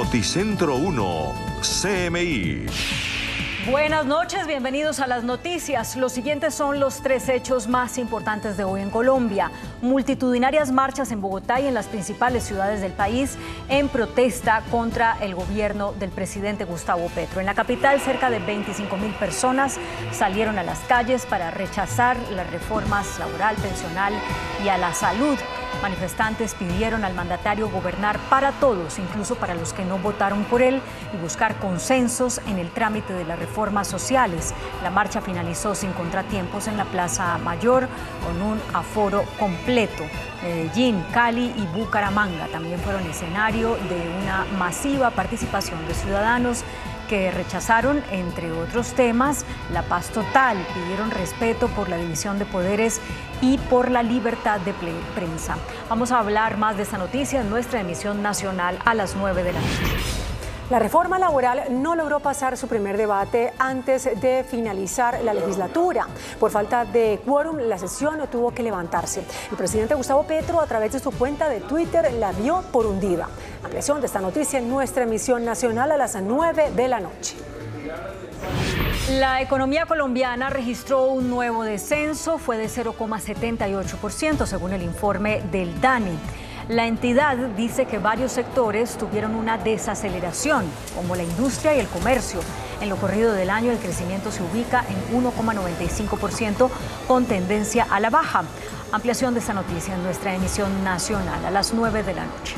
Noticentro 1, CMI. Buenas noches, bienvenidos a las noticias. Los siguientes son los 3 hechos más importantes de hoy en Colombia. Multitudinarias marchas en Bogotá y en las principales ciudades del país en protesta contra el gobierno del presidente Gustavo Petro. En la capital, cerca de 25.000 personas salieron a las calles para rechazar las reformas laboral, pensional y a la salud. Manifestantes pidieron al mandatario gobernar para todos, incluso para los que no votaron por él, y buscar consensos en el trámite de las reformas sociales. La marcha finalizó sin contratiempos en la Plaza Mayor con un aforo completo. Medellín, Cali y Bucaramanga también fueron escenario de una masiva participación de ciudadanos que rechazaron, entre otros temas, la paz total, pidieron respeto por la división de poderes y por la libertad de prensa. Vamos a hablar más de esta noticia en nuestra emisión nacional a las 9 de la noche. La reforma laboral no logró pasar su primer debate antes de finalizar la legislatura. Por falta de quórum, la sesión tuvo que levantarse. El presidente Gustavo Petro, a través de su cuenta de Twitter, la dio por hundida. Ampliación de esta noticia en nuestra emisión nacional a las 9 de la noche. La economía colombiana registró un nuevo descenso, fue de 0,78% según el informe del DANE. La entidad dice que varios sectores tuvieron una desaceleración, como la industria y el comercio. En lo corrido del año, el crecimiento se ubica en 1,95% con tendencia a la baja. Ampliación de esta noticia en nuestra emisión nacional a las 9 de la noche.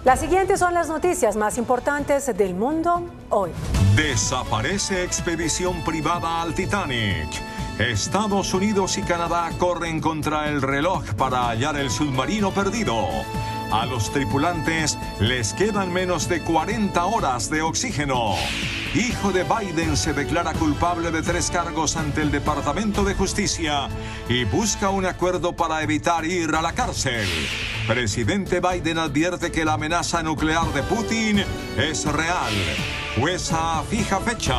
Las siguientes son las noticias más importantes del mundo hoy. Desaparece expedición privada al Titanic. Estados Unidos y Canadá corren contra el reloj para hallar el submarino perdido. A los tripulantes les quedan menos de 40 horas de oxígeno. Hijo de Biden se declara culpable de 3 cargos ante el Departamento de Justicia y busca un acuerdo para evitar ir a la cárcel. Presidente Biden advierte que la amenaza nuclear de Putin es real. Jueza fija fecha.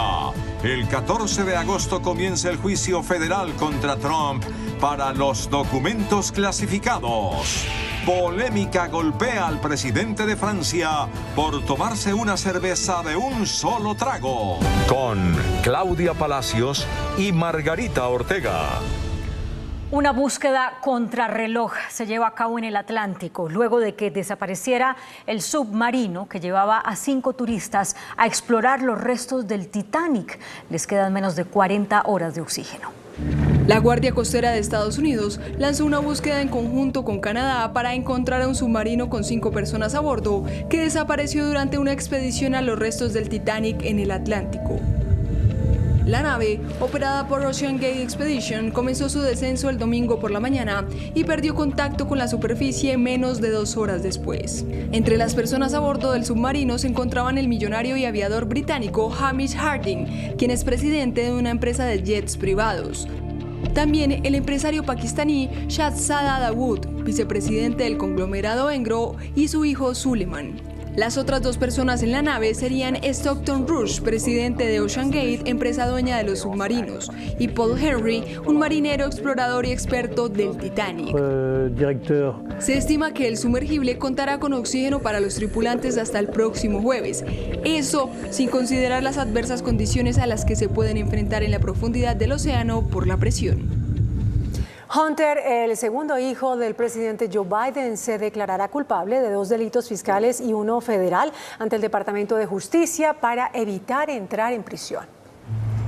El 14 de agosto comienza el juicio federal contra Trump para los documentos clasificados. Polémica golpea al presidente de Francia por tomarse una cerveza de un solo trago. Con Claudia Palacios y Margarita Ortega. Una búsqueda contrarreloj se lleva a cabo en el Atlántico luego de que desapareciera el submarino que llevaba a 5 turistas a explorar los restos del Titanic. Les quedan menos de 40 horas de oxígeno. La Guardia Costera de Estados Unidos lanzó una búsqueda en conjunto con Canadá para encontrar a un submarino con 5 personas a bordo que desapareció durante una expedición a los restos del Titanic en el Atlántico. La nave, operada por Ocean Gate Expedition, comenzó su descenso el domingo por la mañana y perdió contacto con la superficie menos de 2 horas después. Entre las personas a bordo del submarino se encontraban el millonario y aviador británico Hamish Harding, quien es presidente de una empresa de jets privados. También el empresario pakistaní Shahzada Dawood, vicepresidente del conglomerado Engro, y su hijo Suleiman. Las otras 2 personas en la nave serían Stockton Rush, presidente de Ocean Gate, empresa dueña de los submarinos, y Paul Henry, un marinero, explorador y experto del Titanic. Se estima que el sumergible contará con oxígeno para los tripulantes hasta el próximo jueves. Eso sin considerar las adversas condiciones a las que se pueden enfrentar en la profundidad del océano por la presión. Hunter, el segundo hijo del presidente Joe Biden, se declarará culpable de 2 delitos fiscales y uno federal ante el Departamento de Justicia para evitar entrar en prisión.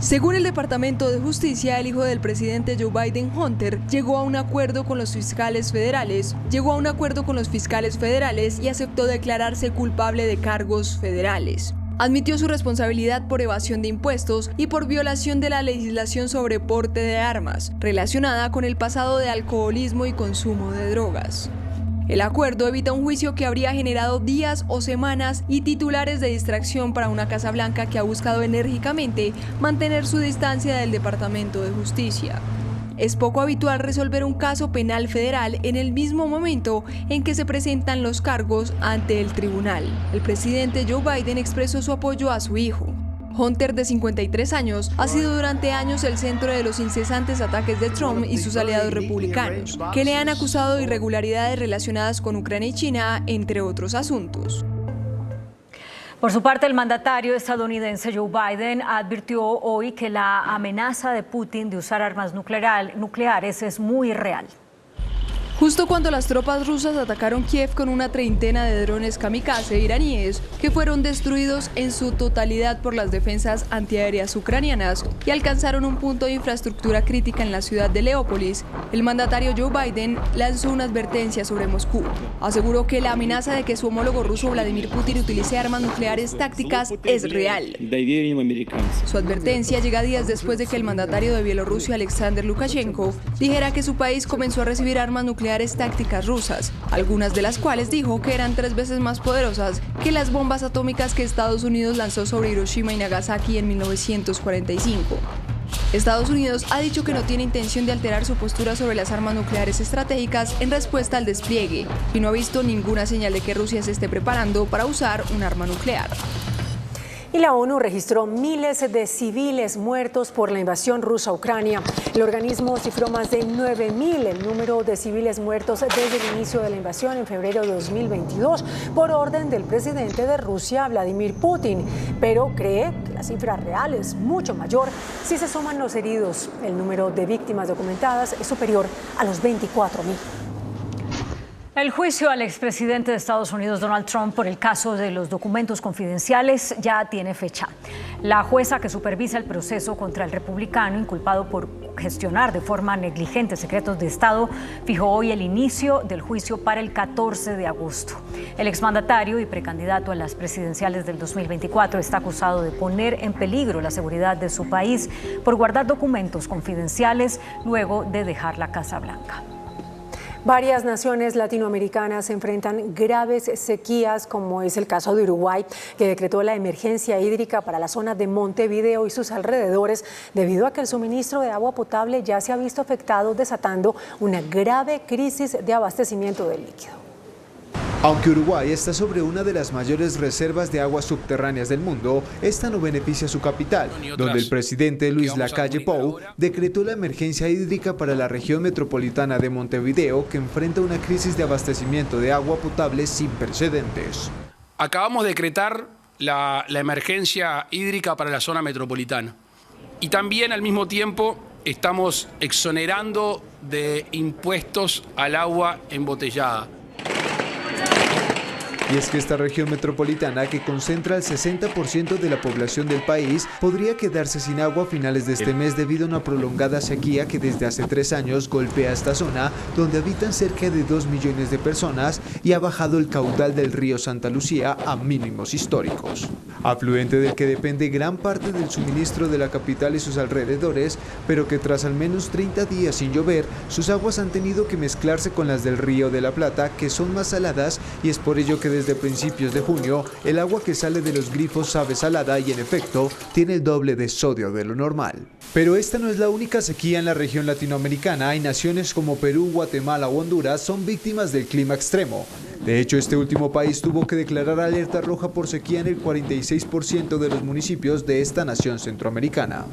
Según el Departamento de Justicia, el hijo del presidente Joe Biden, Hunter, llegó a un acuerdo con los fiscales federales y aceptó declararse culpable de cargos federales. Admitió su responsabilidad por evasión de impuestos y por violación de la legislación sobre porte de armas, relacionada con el pasado de alcoholismo y consumo de drogas. El acuerdo evita un juicio que habría generado días o semanas y titulares de distracción para una Casa Blanca que ha buscado enérgicamente mantener su distancia del Departamento de Justicia. Es poco habitual resolver un caso penal federal en el mismo momento en que se presentan los cargos ante el tribunal. El presidente Joe Biden expresó su apoyo a su hijo. Hunter, de 53 años, ha sido durante años el centro de los incesantes ataques de Trump y sus aliados republicanos, que le han acusado de irregularidades relacionadas con Ucrania y China, entre otros asuntos. Por su parte, el mandatario estadounidense Joe Biden advirtió hoy que la amenaza de Putin de usar armas nucleares es muy real. Justo cuando las tropas rusas atacaron Kiev con una treintena de drones kamikaze iraníes que fueron destruidos en su totalidad por las defensas antiaéreas ucranianas y alcanzaron un punto de infraestructura crítica en la ciudad de Leópolis, el mandatario Joe Biden lanzó una advertencia sobre Moscú. Aseguró que la amenaza de que su homólogo ruso Vladimir Putin utilice armas nucleares tácticas es real. Su advertencia llega días después de que el mandatario de Bielorrusia, Alexander Lukashenko, dijera que su país comenzó a recibir armas nucleares tácticas rusas, algunas de las cuales dijo que eran 3 veces más poderosas que las bombas atómicas que Estados Unidos lanzó sobre Hiroshima y Nagasaki en 1945. Estados Unidos ha dicho que no tiene intención de alterar su postura sobre las armas nucleares estratégicas en respuesta al despliegue y no ha visto ninguna señal de que Rusia se esté preparando para usar un arma nuclear. Y la ONU registró miles de civiles muertos por la invasión rusa a Ucrania. El organismo cifró más de 9.000 el número de civiles muertos desde el inicio de la invasión en febrero de 2022 por orden del presidente de Rusia, Vladimir Putin. Pero cree que la cifra real es mucho mayor si se suman los heridos. El número de víctimas documentadas es superior a los 24.000. El juicio al expresidente de Estados Unidos, Donald Trump, por el caso de los documentos confidenciales ya tiene fecha. La jueza que supervisa el proceso contra el republicano inculpado por gestionar de forma negligente secretos de Estado fijó hoy el inicio del juicio para el 14 de agosto. El exmandatario y precandidato a las presidenciales del 2024 está acusado de poner en peligro la seguridad de su país por guardar documentos confidenciales luego de dejar la Casa Blanca. Varias naciones latinoamericanas enfrentan graves sequías, como es el caso de Uruguay, que decretó la emergencia hídrica para la zona de Montevideo y sus alrededores, debido a que el suministro de agua potable ya se ha visto afectado, desatando una grave crisis de abastecimiento del líquido. Aunque Uruguay está sobre una de las mayores reservas de aguas subterráneas del mundo, esta no beneficia a su capital, donde el presidente Luis Lacalle Pou decretó la emergencia hídrica para la región metropolitana de Montevideo, que enfrenta una crisis de abastecimiento de agua potable sin precedentes. Acabamos de decretar la emergencia hídrica para la zona metropolitana y también al mismo tiempo estamos exonerando de impuestos al agua embotellada. Y es que esta región metropolitana, que concentra el 60% de la población del país, podría quedarse sin agua a finales de este mes debido a una prolongada sequía que desde hace 3 años golpea esta zona, donde habitan cerca de 2 millones de personas y ha bajado el caudal del río Santa Lucía a mínimos históricos. Afluente del que depende gran parte del suministro de la capital y sus alrededores, pero que tras al menos 30 días sin llover, sus aguas han tenido que mezclarse con las del Río de la Plata, que son más saladas, y es por ello que desde principios de junio, el agua que sale de los grifos sabe salada y en efecto tiene el doble de sodio de lo normal. Pero esta no es la única sequía en la región latinoamericana y naciones como Perú, Guatemala o Honduras son víctimas del clima extremo. De hecho, este último país tuvo que declarar alerta roja por sequía en el 46% de los municipios de esta nación centroamericana.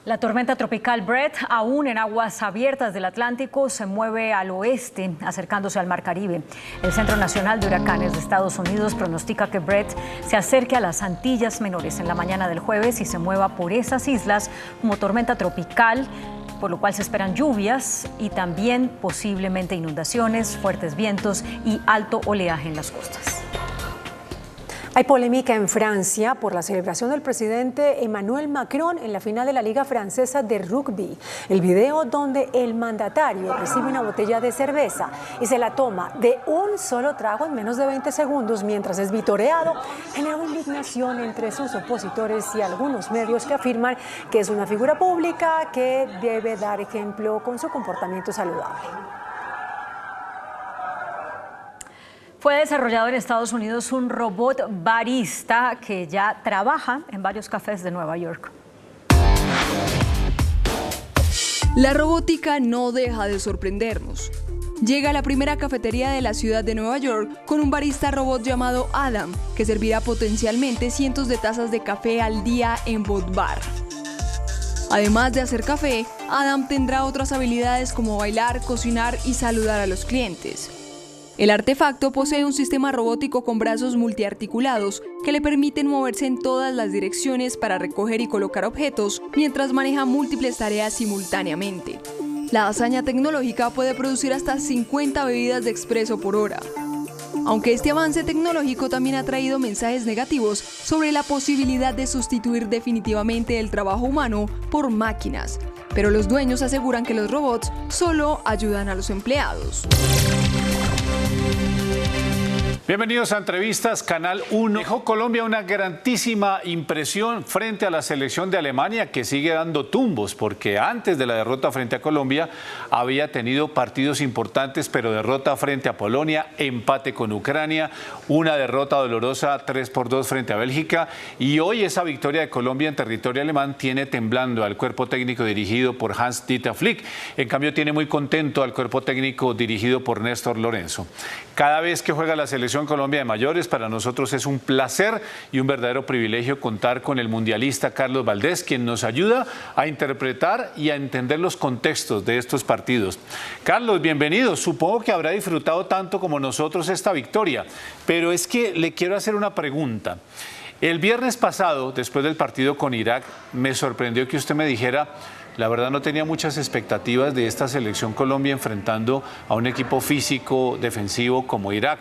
La tormenta tropical Brett, aún en aguas abiertas del Atlántico, se mueve al oeste, acercándose al Mar Caribe. El Centro Nacional de Huracanes de Estados Unidos pronostica que Brett se acerque a las Antillas Menores en la mañana del jueves y se mueva por esas islas como tormenta tropical, por lo cual se esperan lluvias y también posiblemente inundaciones, fuertes vientos y alto oleaje en las costas. Hay polémica en Francia por la celebración del presidente Emmanuel Macron en la final de la Liga Francesa de Rugby. El video donde el mandatario recibe una botella de cerveza y se la toma de un solo trago en menos de 20 segundos mientras es vitoreado generó indignación entre sus opositores y algunos medios que afirman que es una figura pública que debe dar ejemplo con su comportamiento saludable. Fue desarrollado en Estados Unidos un robot barista que ya trabaja en varios cafés de Nueva York. La robótica no deja de sorprendernos. Llega a la primera cafetería de la ciudad de Nueva York con un barista robot llamado Adam, que servirá potencialmente cientos de tazas de café al día en Bot Bar. Además de hacer café, Adam tendrá otras habilidades como bailar, cocinar y saludar a los clientes. El artefacto posee un sistema robótico con brazos multiarticulados que le permiten moverse en todas las direcciones para recoger y colocar objetos mientras maneja múltiples tareas simultáneamente. La hazaña tecnológica puede producir hasta 50 bebidas de expreso por hora. Aunque este avance tecnológico también ha traído mensajes negativos sobre la posibilidad de sustituir definitivamente el trabajo humano por máquinas, pero los dueños aseguran que los robots solo ayudan a los empleados. Bienvenidos a Entrevistas Canal 1. Dejó Colombia una grandísima impresión frente a la selección de Alemania, que sigue dando tumbos, porque antes de la derrota frente a Colombia había tenido partidos importantes, pero derrota frente a Polonia, empate con Ucrania, una derrota dolorosa 3-2 frente a Bélgica, y hoy esa victoria de Colombia en territorio alemán tiene temblando al cuerpo técnico dirigido por Hans-Dieter Flick. En cambio, tiene muy contento al cuerpo técnico dirigido por Néstor Lorenzo. Cada vez que juega la selección Colombia de mayores, para nosotros es un placer y un verdadero privilegio contar con el mundialista Carlos Valdés, quien nos ayuda a interpretar y a entender los contextos de estos partidos. Carlos, bienvenido. Supongo que habrá disfrutado tanto como nosotros esta victoria, pero es que le quiero hacer una pregunta. El viernes pasado, después del partido con Irak, me sorprendió que usted me dijera: la verdad no tenía muchas expectativas de esta selección Colombia enfrentando a un equipo físico, defensivo como Irak.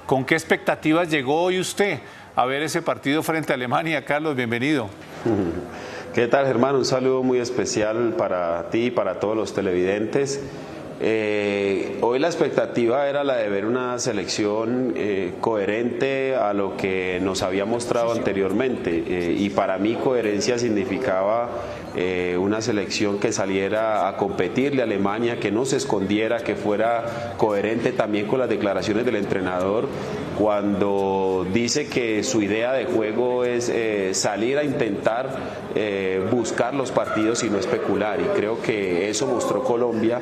¿Con qué expectativas llegó hoy usted a ver ese partido frente a Alemania? Carlos, bienvenido. ¿Qué tal, Germán? Un saludo muy especial para ti y para todos los televidentes. Hoy la expectativa era la de ver una selección coherente a lo que nos había mostrado anteriormente, y para mí coherencia significaba una selección que saliera a competirle a Alemania, que no se escondiera, que fuera coherente también con las declaraciones del entrenador cuando dice que su idea de juego es salir a intentar buscar los partidos y no especular, y creo que eso mostró Colombia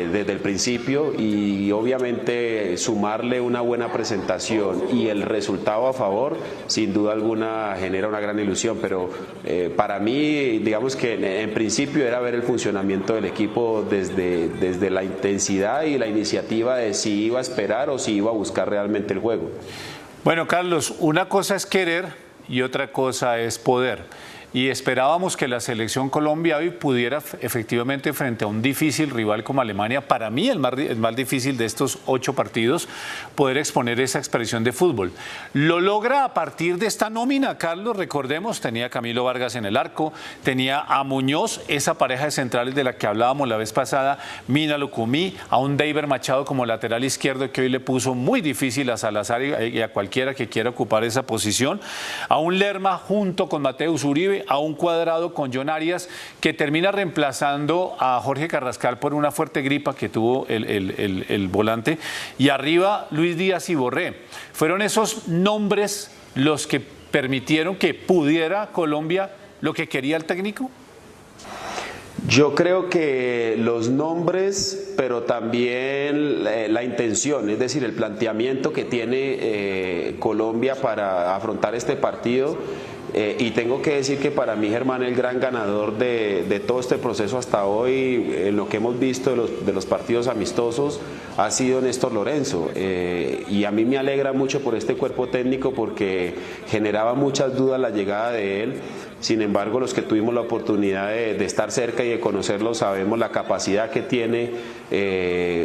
desde el principio, y obviamente sumarle una buena presentación y el resultado a favor sin duda alguna genera una gran ilusión, pero para mí digamos que en principio era ver el funcionamiento del equipo desde la intensidad y la iniciativa de si iba a esperar o si iba a buscar realmente el juego. Bueno, Carlos, una cosa es querer y otra cosa es poder. Y esperábamos que la selección Colombia hoy pudiera efectivamente, frente a un difícil rival como Alemania, para mí el más difícil de estos 8 partidos, poder exponer esa expresión de fútbol. Lo logra a partir de esta nómina, Carlos. Recordemos, tenía a Camilo Vargas en el arco, tenía a Muñoz, esa pareja de centrales de la que hablábamos la vez pasada, Mina Lucumí, a un Deiber Machado como lateral izquierdo, que hoy le puso muy difícil a Salazar y a cualquiera que quiera ocupar esa posición, a un Lerma junto con Mateus Uribe, a un Cuadrado con John Arias, que termina reemplazando a Jorge Carrascal por una fuerte gripa que tuvo el volante, y arriba Luis Díaz y Borré. Fueron esos nombres los que permitieron que pudiera Colombia lo que quería el técnico. Yo creo que los nombres, pero también la intención, es decir, el planteamiento que tiene Colombia para afrontar este partido. Y tengo que decir que para mí, Germán, el gran ganador de todo este proceso hasta hoy, en lo que hemos visto de los partidos amistosos, ha sido Néstor Lorenzo. Y a mí me alegra mucho por este cuerpo técnico, porque generaba muchas dudas la llegada de él. Sin embargo, los que tuvimos la oportunidad de estar cerca y de conocerlo, sabemos la capacidad que tiene,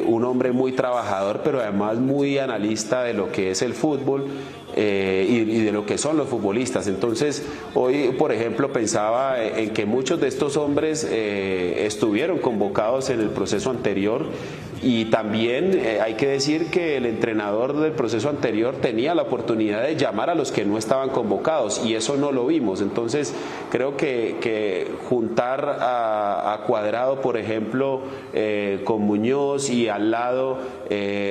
un hombre muy trabajador, pero además muy analista de lo que es el fútbol y de lo que son los futbolistas. Entonces, hoy, por ejemplo, pensaba en que muchos de estos hombres estuvieron convocados en el proceso anterior, y también hay que decir que el entrenador del proceso anterior tenía la oportunidad de llamar a los que no estaban convocados, y eso no lo vimos. Entonces creo que juntar a Cuadrado, por ejemplo, con Muñoz, y al lado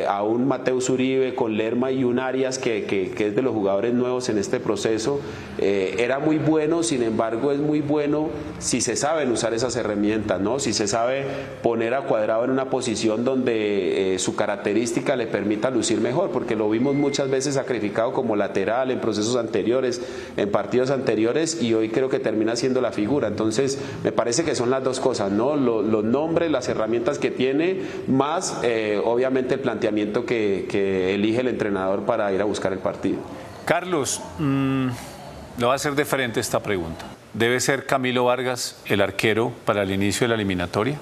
a un Mateus Uribe con Lerma y un Arias que es de los jugadores nuevos en este proceso, era muy bueno. Sin embargo, es muy bueno si se saben usar esas herramientas, ¿no? Si se sabe poner a Cuadrado en una posición donde donde su característica le permita lucir mejor, porque lo vimos muchas veces sacrificado como lateral en procesos anteriores, en partidos anteriores, y hoy creo que termina siendo la figura. Entonces me parece que son las dos cosas, ¿no? Los nombres, las herramientas que tiene, más obviamente el planteamiento que elige el entrenador para ir a buscar el partido. Carlos, le voy a hacer de frente esta pregunta. ¿Debe ser Camilo Vargas el arquero para el inicio de la eliminatoria?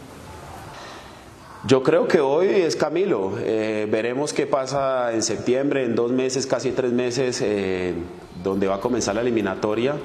Yo creo que hoy es Camilo. Veremos qué pasa en septiembre, en 2 meses, casi 3 meses, donde va a comenzar la eliminatoria.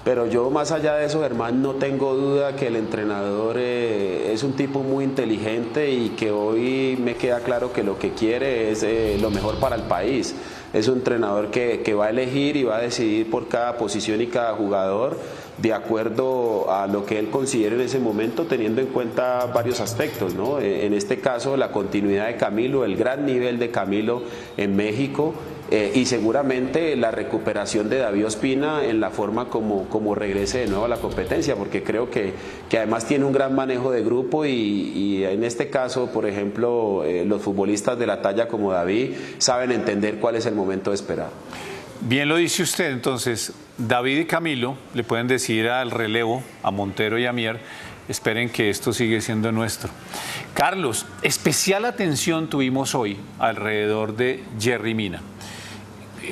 Pero yo, más allá de eso, Germán, no tengo duda que el entrenador es un tipo muy inteligente y que hoy me queda claro que lo que quiere es lo mejor para el país. Es un entrenador que va a elegir y va a decidir por cada posición y cada jugador de acuerdo a lo que él considere en ese momento, teniendo en cuenta varios aspectos, ¿no? En este caso, la continuidad de Camilo, el gran nivel de Camilo en México, y seguramente la recuperación de David Ospina en la forma como regrese de nuevo a la competencia, porque creo que además tiene un gran manejo de grupo y en este caso, por ejemplo, los futbolistas de la talla como David saben entender cuál es el momento de esperar. Bien lo dice usted, entonces David y Camilo le pueden decir al relevo, a Montero y a Mier, esperen que esto sigue siendo nuestro. Carlos, especial atención tuvimos hoy alrededor de Yerry Mina.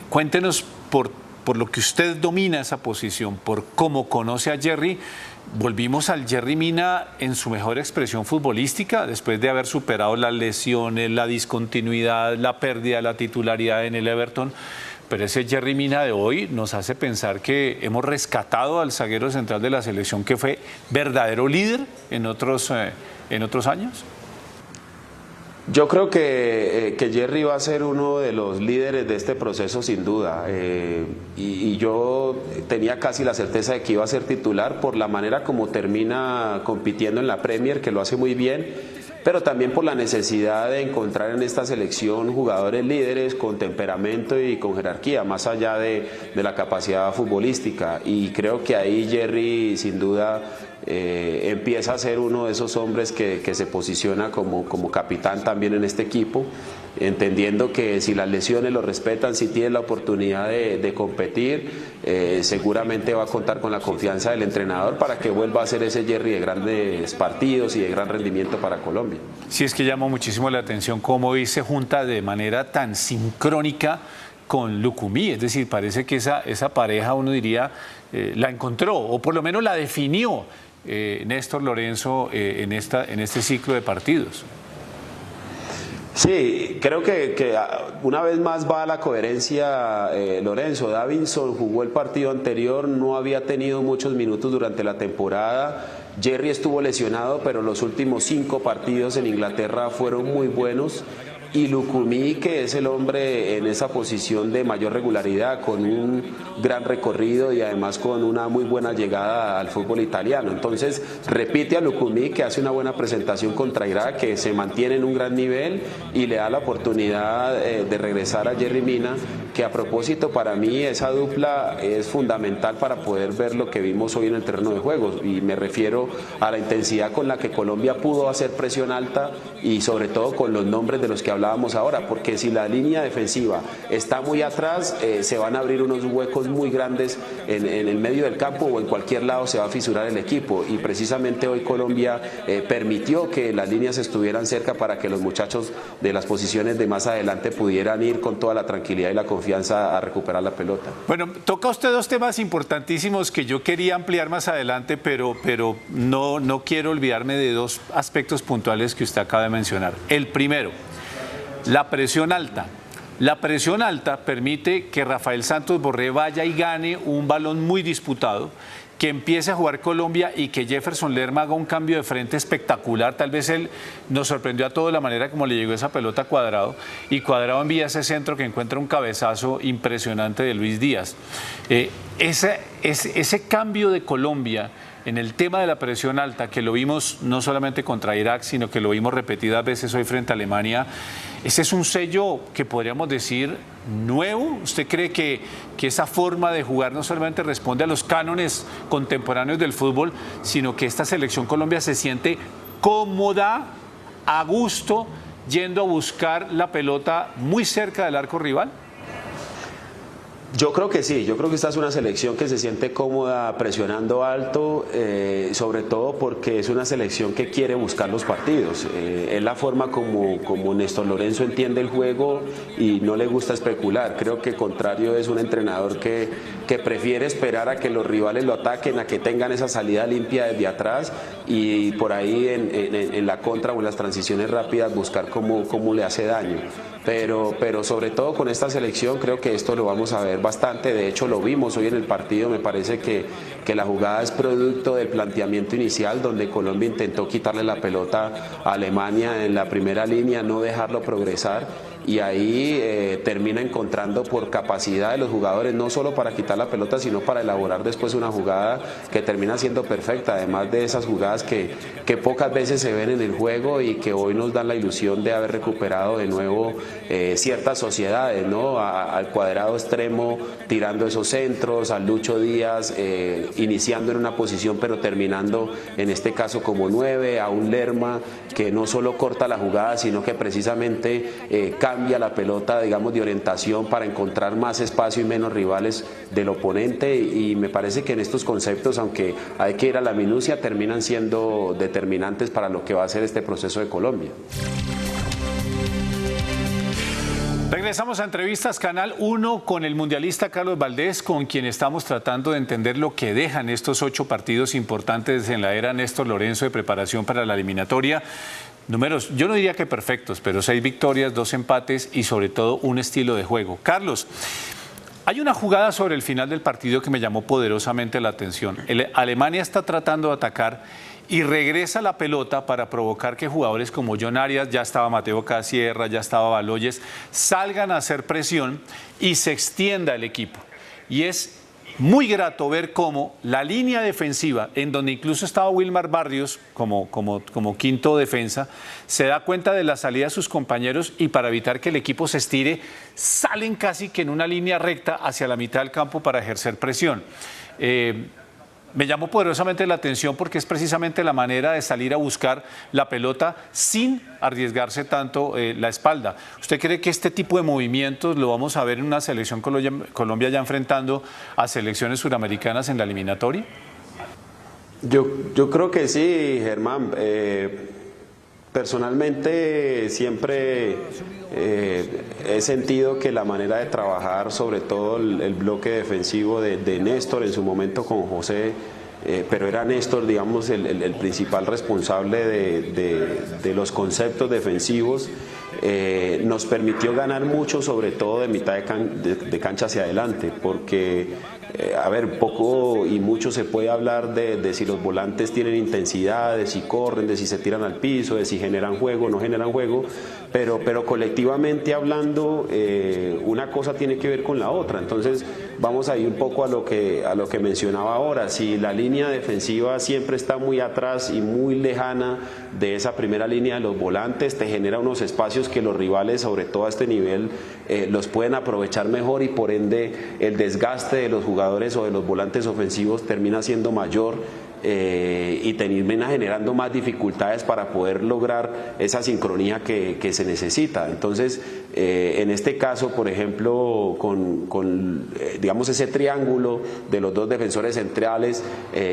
Cuéntenos por lo que usted domina esa posición, por cómo conoce a Yerry. Volvimos al Yerry Mina en su mejor expresión futbolística, después de haber superado las lesiones, la discontinuidad, la pérdida de la titularidad en el Everton. Pero ese Yerry Mina de hoy nos hace pensar que hemos rescatado al zaguero central de la selección que fue verdadero líder en otros años. Yo creo que Yerry va a ser uno de los líderes de este proceso sin duda, y yo tenía casi la certeza de que iba a ser titular por la manera como termina compitiendo en la Premier, que lo hace muy bien, pero también por la necesidad de encontrar en esta selección jugadores líderes con temperamento y con jerarquía, más allá de la capacidad futbolística, y creo que ahí Yerry sin duda empieza a ser uno de esos hombres que se posiciona como capitán también en este equipo, entendiendo que si las lesiones lo respetan, si tiene la oportunidad de competir, seguramente va a contar con la confianza del entrenador para que vuelva a ser ese Yerry de grandes partidos y de gran rendimiento para Colombia. Sí, es que llama muchísimo la atención cómo hoy se junta de manera tan sincrónica con Lucumí, es decir, parece que esa pareja, uno diría, la encontró o por lo menos la definió Néstor Lorenzo en este ciclo de partidos. Sí, creo que una vez más va a la coherencia Lorenzo. Davinson jugó el partido anterior, no había tenido muchos minutos durante la temporada. Yerry estuvo lesionado, pero los últimos 5 partidos en Inglaterra fueron muy buenos. Y Lucumí, que es el hombre en esa posición de mayor regularidad, con un gran recorrido y además con una muy buena llegada al fútbol italiano. Entonces repite a Lucumí, que hace una buena presentación contra Irak, que se mantiene en un gran nivel y le da la oportunidad de regresar a Yerry Mina, que a propósito para mí esa dupla es fundamental para poder ver lo que vimos hoy en el terreno de juego, y me refiero a la intensidad con la que Colombia pudo hacer presión alta y sobre todo con los nombres de los que hablábamos ahora, porque si la línea defensiva está muy atrás, se van a abrir unos huecos muy grandes en el medio del campo, o en cualquier lado se va a fisurar el equipo, y precisamente hoy Colombia permitió que las líneas estuvieran cerca para que los muchachos de las posiciones de más adelante pudieran ir con toda la tranquilidad y la confianza a recuperar la pelota. Bueno, toca usted 2 temas importantísimos que yo quería ampliar más adelante, pero no quiero olvidarme de 2 aspectos puntuales que usted acaba de mencionar. El primero, la presión alta. La presión alta permite que Rafael Santos Borré vaya y gane un balón muy disputado, que empiece a jugar Colombia y que Jefferson Lerma haga un cambio de frente espectacular. Tal vez él nos sorprendió a todos la manera como le llegó esa pelota a Cuadrado, y Cuadrado envía ese centro que encuentra un cabezazo impresionante de Luis Díaz. Ese cambio de Colombia en el tema de la presión alta, que lo vimos no solamente contra Irak, sino que lo vimos repetidas veces hoy frente a Alemania, ese es un sello que podríamos decir nuevo. ¿Usted cree que esa forma de jugar no solamente responde a los cánones contemporáneos del fútbol, sino que esta selección Colombia se siente cómoda, a gusto yendo a buscar la pelota muy cerca del arco rival? Yo creo que sí, yo creo que esta es una selección que se siente cómoda presionando alto, sobre todo porque es una selección que quiere buscar los partidos. Es la forma como Néstor Lorenzo entiende el juego y no le gusta especular. Creo que contrario es un entrenador que prefiere esperar a que los rivales lo ataquen, a que tengan esa salida limpia desde atrás y por ahí en la contra o en las transiciones rápidas buscar cómo le hace daño. Pero sobre todo con esta selección creo que esto lo vamos a ver bastante. De hecho lo vimos hoy en el partido. Me parece que la jugada es producto del planteamiento inicial donde Colombia intentó quitarle la pelota a Alemania en la primera línea, no dejarlo progresar, y ahí termina encontrando por capacidad de los jugadores no solo para quitar la pelota sino para elaborar después una jugada que termina siendo perfecta, además de esas jugadas que pocas veces se ven en el juego y que hoy nos dan la ilusión de haber recuperado de nuevo ciertas sociedades, ¿no? Al Cuadrado extremo tirando esos centros, al Lucho Díaz iniciando en una posición pero terminando en este caso como 9, a un Lerma que no solo corta la jugada sino que precisamente cambia la pelota, digamos, de orientación para encontrar más espacio y menos rivales del oponente, y me parece que en estos conceptos, aunque hay que ir a la minucia, terminan siendo determinantes para lo que va a ser este proceso de Colombia. Regresamos a Entrevistas Canal 1 con el mundialista Carlos Valdés, con quien estamos tratando de entender lo que dejan estos 8 partidos importantes en la era Néstor Lorenzo de preparación para la eliminatoria. Números, yo no diría que perfectos, pero 6 victorias, 2 empates y sobre todo un estilo de juego. Carlos, hay una jugada sobre el final del partido que me llamó poderosamente la atención. Alemania está tratando de atacar y regresa la pelota para provocar que jugadores como John Arias, ya estaba Mateo Casierra, ya estaba Baloyes, salgan a hacer presión y se extienda el equipo. Y es muy grato ver cómo la línea defensiva, en donde incluso estaba Wilmar Barrios como quinto defensa, se da cuenta de la salida de sus compañeros y para evitar que el equipo se estire, salen casi que en una línea recta hacia la mitad del campo para ejercer presión. Me llamó poderosamente la atención porque es precisamente la manera de salir a buscar la pelota sin arriesgarse tanto la espalda. ¿Usted cree que este tipo de movimientos lo vamos a ver en una selección Colombia ya enfrentando a selecciones suramericanas en la eliminatoria? Yo creo que sí, Germán. Personalmente siempre he sentido que la manera de trabajar, sobre todo el bloque defensivo de Néstor en su momento con José, pero era Néstor, digamos, el principal responsable de los conceptos defensivos, nos permitió ganar mucho, sobre todo de mitad de cancha hacia adelante, porque a ver, poco y mucho se puede hablar de si los volantes tienen intensidad, de si corren, de si se tiran al piso, de si generan juego o no generan juego, pero colectivamente hablando, una cosa tiene que ver con la otra. Entonces vamos a ir un poco a lo que mencionaba ahora. Si la línea defensiva siempre está muy atrás y muy lejana de esa primera línea de los volantes, te genera unos espacios que los rivales, sobre todo a este nivel, los pueden aprovechar mejor, y por ende el desgaste de los jugadores o de los volantes ofensivos termina siendo mayor, y termina generando más dificultades para poder lograr esa sincronía que se necesita. Entonces, en este caso, por ejemplo, con digamos, ese triángulo de los dos defensores centrales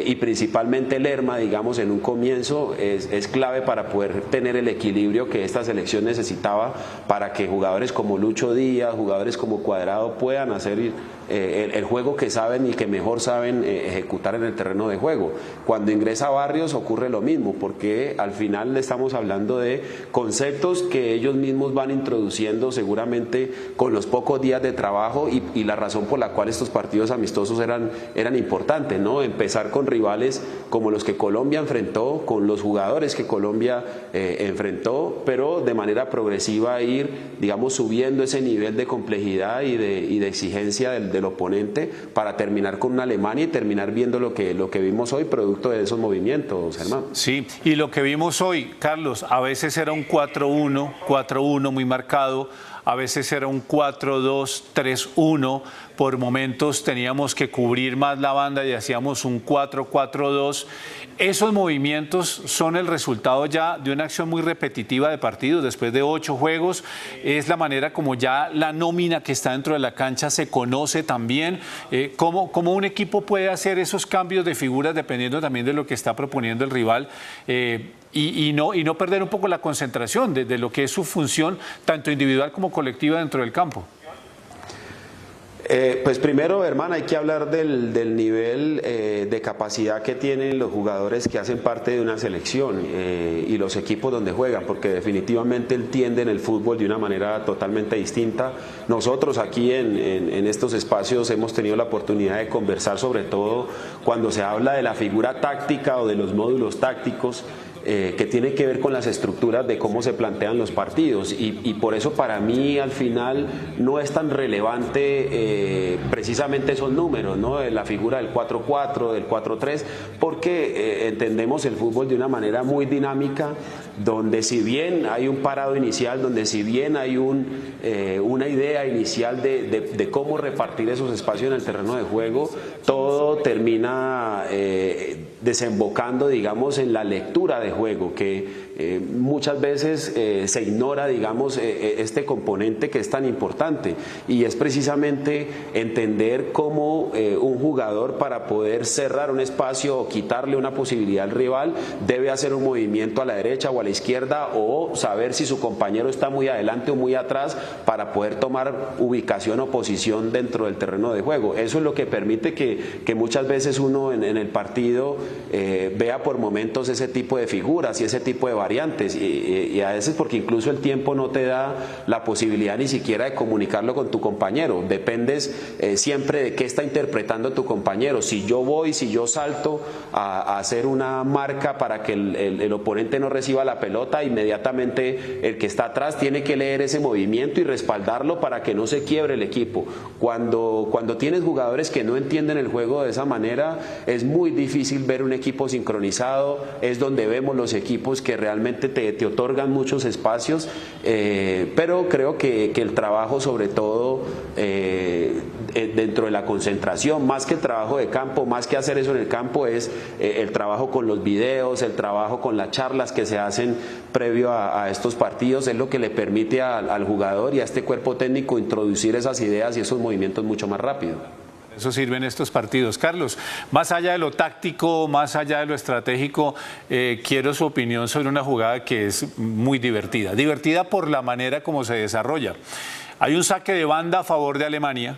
y principalmente Lerma, digamos, en un comienzo es clave para poder tener el equilibrio que esta selección necesitaba para que jugadores como Lucho Díaz, jugadores como Cuadrado puedan hacer el juego que saben y que mejor saben ejecutar en el terreno de juego. Cuando ingresa Barrios ocurre lo mismo, porque al final le estamos hablando de conceptos que ellos mismos van introduciendo seguramente con los pocos días de trabajo, y la razón por la cual estos partidos amistosos eran importantes, ¿no? Empezar con rivales como los que Colombia enfrentó, con los jugadores que Colombia enfrentó, pero de manera progresiva ir, digamos, subiendo ese nivel de complejidad y de exigencia del oponente para terminar con una Alemania y terminar viendo lo que vimos hoy, producto de esos movimientos, Germán. Sí, y lo que vimos hoy, Carlos, a veces era un 4-1 muy marcado, a veces era un 4-2-3-1, por momentos teníamos que cubrir más la banda y hacíamos un 4-4-2. Esos movimientos son el resultado ya de una acción muy repetitiva de partidos. Después de 8 juegos, es la manera como ya la nómina que está dentro de la cancha se conoce también. ¿Cómo un equipo puede hacer esos cambios de figuras dependiendo también de lo que está proponiendo el rival? Y no perder un poco la concentración de lo que es su función, tanto individual como colectiva dentro del campo. Pues primero, hermano, hay que hablar del nivel de capacidad que tienen los jugadores que hacen parte de una selección y los equipos donde juegan, porque definitivamente entienden el fútbol de una manera totalmente distinta. Nosotros aquí en estos espacios hemos tenido la oportunidad de conversar, sobre todo cuando se habla de la figura táctica o de los módulos tácticos, que tiene que ver con las estructuras de cómo se plantean los partidos y por eso para mí al final no es tan relevante precisamente esos números, ¿no? La figura del 4-4, del 4-3, porque entendemos el fútbol de una manera muy dinámica, donde si bien hay un parado inicial, donde si bien hay una idea inicial de cómo repartir esos espacios en el terreno de juego, todo termina desembocando, digamos, en la lectura de juego, que muchas veces se ignora, digamos, este componente que es tan importante, y es precisamente entender cómo un jugador, para poder cerrar un espacio o quitarle una posibilidad al rival, debe hacer un movimiento a la derecha o a la izquierda, o saber si su compañero está muy adelante o muy atrás para poder tomar ubicación o posición dentro del terreno de juego. Eso es lo que permite que muchas veces uno en el partido vea por momentos ese tipo de figuras y ese tipo de variantes, y a veces porque incluso el tiempo no te da la posibilidad ni siquiera de comunicarlo con tu compañero. Dependes siempre de qué está interpretando tu compañero. Si yo salto a hacer una marca para que el oponente no reciba la pelota, inmediatamente el que está atrás tiene que leer ese movimiento y respaldarlo para que no se quiebre el equipo. Cuando tienes jugadores que no entienden el juego de esa manera, es muy difícil ver un equipo sincronizado. Es donde vemos los equipos que realmente te otorgan muchos espacios, pero creo que el trabajo, sobre todo dentro de la concentración, más que el trabajo de campo, más que hacer eso en el campo, es el trabajo con los videos, el trabajo con las charlas que se hacen previo a estos partidos, es lo que le permite al jugador y a este cuerpo técnico introducir esas ideas y esos movimientos mucho más rápido. Eso sirven estos partidos. Carlos, más allá de lo táctico, más allá de lo estratégico, quiero su opinión sobre una jugada que es muy divertida. Divertida por la manera como se desarrolla. Hay un saque de banda a favor de Alemania.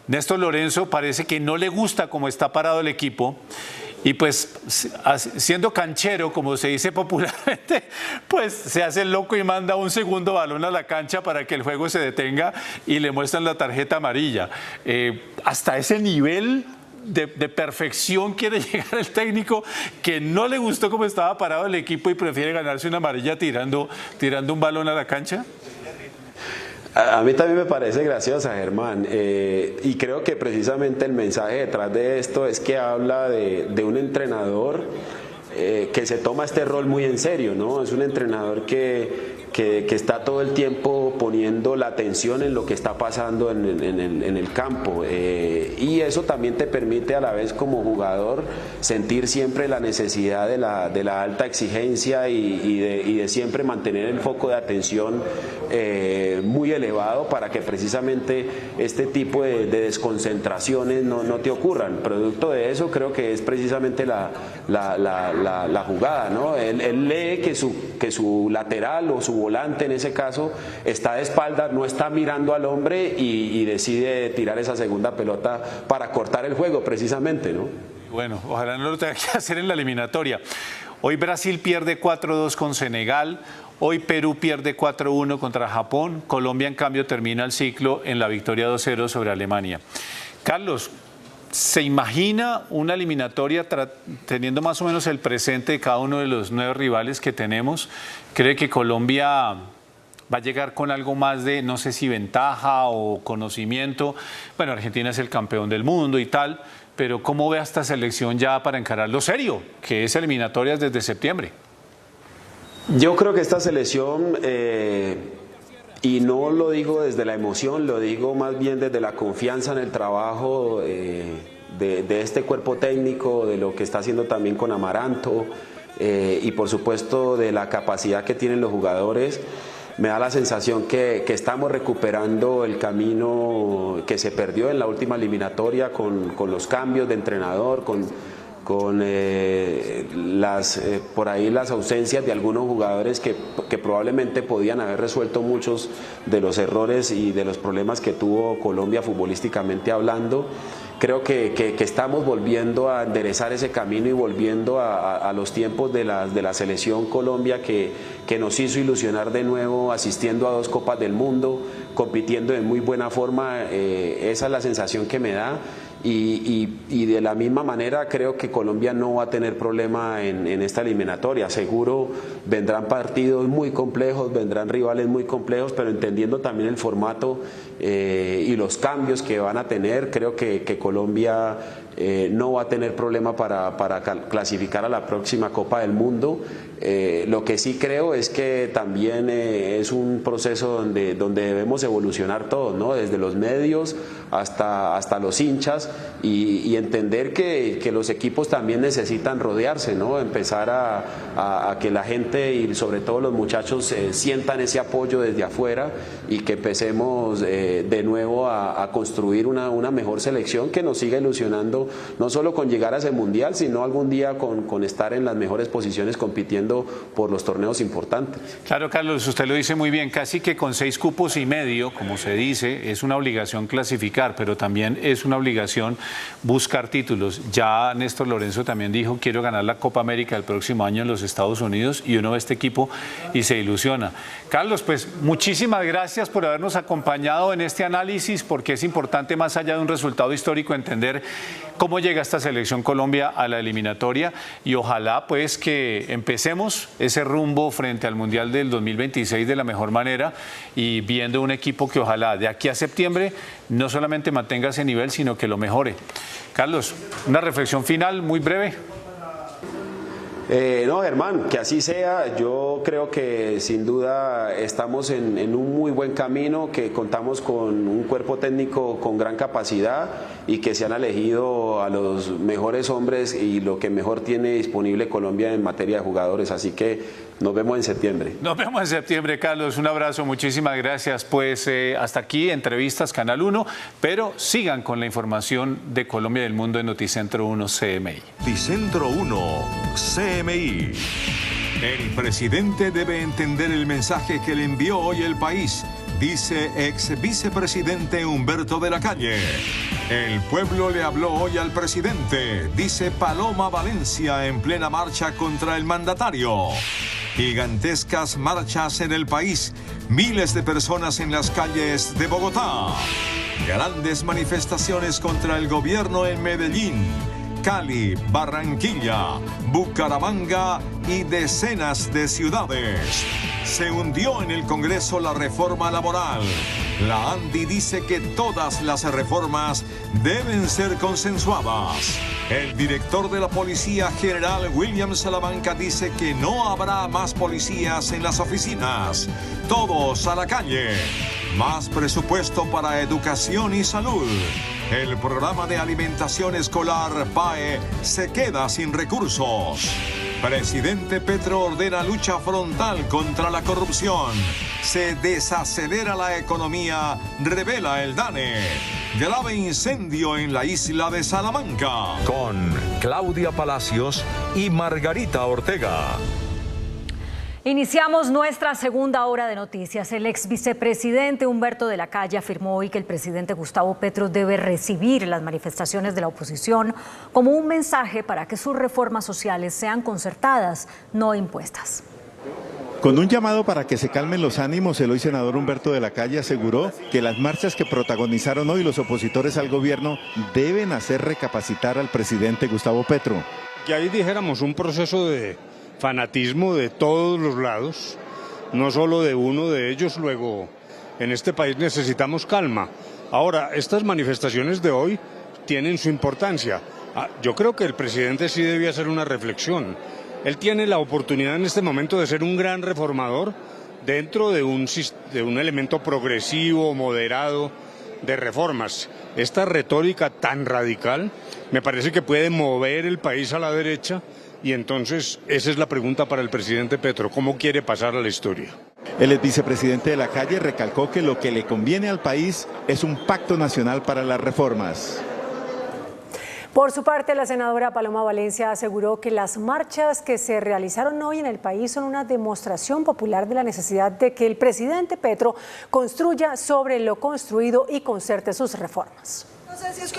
Néstor Lorenzo parece que no le gusta cómo está parado el equipo. Y pues siendo canchero, como se dice popularmente, pues se hace el loco y manda un segundo balón a la cancha para que el juego se detenga y le muestran la tarjeta amarilla. Hasta ese nivel de perfección quiere llegar el técnico, que no le gustó cómo estaba parado el equipo y prefiere ganarse una amarilla tirando un balón a la cancha. A mí también me parece graciosa, Germán, y creo que precisamente el mensaje detrás de esto es que habla de un entrenador que se toma este rol muy en serio, ¿no? Es un entrenador que está todo el tiempo poniendo la atención en lo que está pasando en el campo, y eso también te permite a la vez como jugador sentir siempre la necesidad de la alta exigencia y de siempre mantener el foco de atención muy elevado para que precisamente este tipo de desconcentraciones no te ocurran. Producto de eso creo que es precisamente la jugada, ¿no? Él lee que su lateral o su volante en ese caso está de espaldas, no está mirando al hombre y decide tirar esa segunda pelota para cortar el juego precisamente, ¿no? Bueno, ojalá no lo tenga que hacer en la eliminatoria. Hoy Brasil pierde 4-2 con Senegal, hoy Perú pierde 4-1 contra Japón, Colombia en cambio termina el ciclo en la victoria 2-0 sobre Alemania. Carlos, ¿se imagina una eliminatoria teniendo más o menos el presente de cada uno de los 9 rivales que tenemos? ¿Cree que Colombia va a llegar con algo más de, no sé si ventaja o conocimiento? Bueno, Argentina es el campeón del mundo y tal, pero ¿cómo ve a esta selección ya para encarar lo serio, que es eliminatorias desde septiembre? Yo creo que esta selección Y no lo digo desde la emoción, lo digo más bien desde la confianza en el trabajo de este cuerpo técnico, de lo que está haciendo también con Amaranto y por supuesto de la capacidad que tienen los jugadores. Me da la sensación que estamos recuperando el camino que se perdió en la última eliminatoria con los cambios de entrenador, con por ahí las ausencias de algunos jugadores que probablemente podían haber resuelto muchos de los errores y de los problemas que tuvo Colombia futbolísticamente hablando. Creo que estamos volviendo a enderezar ese camino y volviendo a los tiempos de la selección Colombia que nos hizo ilusionar de nuevo, asistiendo a 2 Copas del Mundo, compitiendo de muy buena forma. Esa es la sensación que me da. Y de la misma manera creo que Colombia no va a tener problema en esta eliminatoria. Seguro vendrán partidos muy complejos, vendrán rivales muy complejos, pero entendiendo también el formato y los cambios que van a tener, creo que Colombia no va a tener problema para clasificar a la próxima Copa del Mundo. Lo que sí creo es que también es un proceso donde debemos evolucionar todos, ¿no? Desde los medios hasta los hinchas y entender que los equipos también necesitan rodearse, ¿no? Empezar a que la gente y sobre todo los muchachos sientan ese apoyo desde afuera y que empecemos de nuevo a construir una mejor selección que nos siga ilusionando, no solo con llegar a ese mundial, sino algún día con estar en las mejores posiciones compitiendo por los torneos importantes. Claro, Carlos, usted lo dice muy bien, casi que con 6 cupos y medio, como se dice, es una obligación clasificar, pero también es una obligación buscar títulos. Ya Néstor Lorenzo también dijo, quiero ganar la Copa América el próximo año en los Estados Unidos, y uno ve este equipo y se ilusiona. Carlos, pues muchísimas gracias por habernos acompañado en este análisis, porque es importante, más allá de un resultado histórico, entender cómo llega esta selección Colombia a la eliminatoria, y ojalá pues que empecemos ese rumbo frente al Mundial del 2026 de la mejor manera, y viendo un equipo que ojalá de aquí a septiembre no solamente mantenga ese nivel, sino que lo mejore. Carlos, una reflexión final muy breve. No, Germán, que así sea. Yo creo que sin duda estamos en un muy buen camino, que contamos con un cuerpo técnico con gran capacidad y que se han elegido a los mejores hombres y lo que mejor tiene disponible Colombia en materia de jugadores. Así que nos vemos en septiembre. Nos vemos en septiembre, Carlos. Un abrazo, muchísimas gracias. Pues hasta aquí, entrevistas Canal 1, pero sigan con la información de Colombia y del mundo en Noticentro 1 CMI. Noticentro 1 CMI. El presidente debe entender el mensaje que le envió hoy el país, dice ex vicepresidente Humberto de la Calle. El pueblo le habló hoy al presidente, dice Paloma Valencia en plena marcha contra el mandatario. Gigantescas marchas en el país, miles de personas en las calles de Bogotá. Grandes manifestaciones contra el gobierno en Medellín, Cali, Barranquilla, Bucaramanga y decenas de ciudades. Se hundió en el Congreso la reforma laboral. La ANDI dice que todas las reformas deben ser consensuadas. El director de la Policía General, William Salamanca, dice que no habrá más policías en las oficinas. Todos a la calle. Más presupuesto para educación y salud. El programa de alimentación escolar PAE se queda sin recursos. Presidente Petro ordena lucha frontal contra la corrupción. Se desacelera la economía, revela el DANE. Grave incendio en la isla de Salamanca. Con Claudia Palacios y Margarita Ortega. Iniciamos nuestra segunda hora de noticias. El ex vicepresidente Humberto de la Calle afirmó hoy que el presidente Gustavo Petro debe recibir las manifestaciones de la oposición como un mensaje para que sus reformas sociales sean concertadas, no impuestas. Con un llamado para que se calmen los ánimos, el hoy senador Humberto de la Calle aseguró que las marchas que protagonizaron hoy los opositores al gobierno deben hacer recapacitar al presidente Gustavo Petro. Que ahí dijéramos un proceso de fanatismo de todos los lados, no solo de uno de ellos. Luego, en este país necesitamos calma. Ahora, estas manifestaciones de hoy tienen su importancia. Yo creo que el presidente sí debía hacer una reflexión. Él tiene la oportunidad en este momento de ser un gran reformador, dentro de un elemento progresivo, moderado, de reformas. Esta retórica tan radical me parece que puede mover el país a la derecha y entonces esa es la pregunta para el presidente Petro, ¿cómo quiere pasar a la historia? El ex vicepresidente de la Calle recalcó que lo que le conviene al país es un pacto nacional para las reformas. Por su parte, la senadora Paloma Valencia aseguró que las marchas que se realizaron hoy en el país son una demostración popular de la necesidad de que el presidente Petro construya sobre lo construido y concerte sus reformas.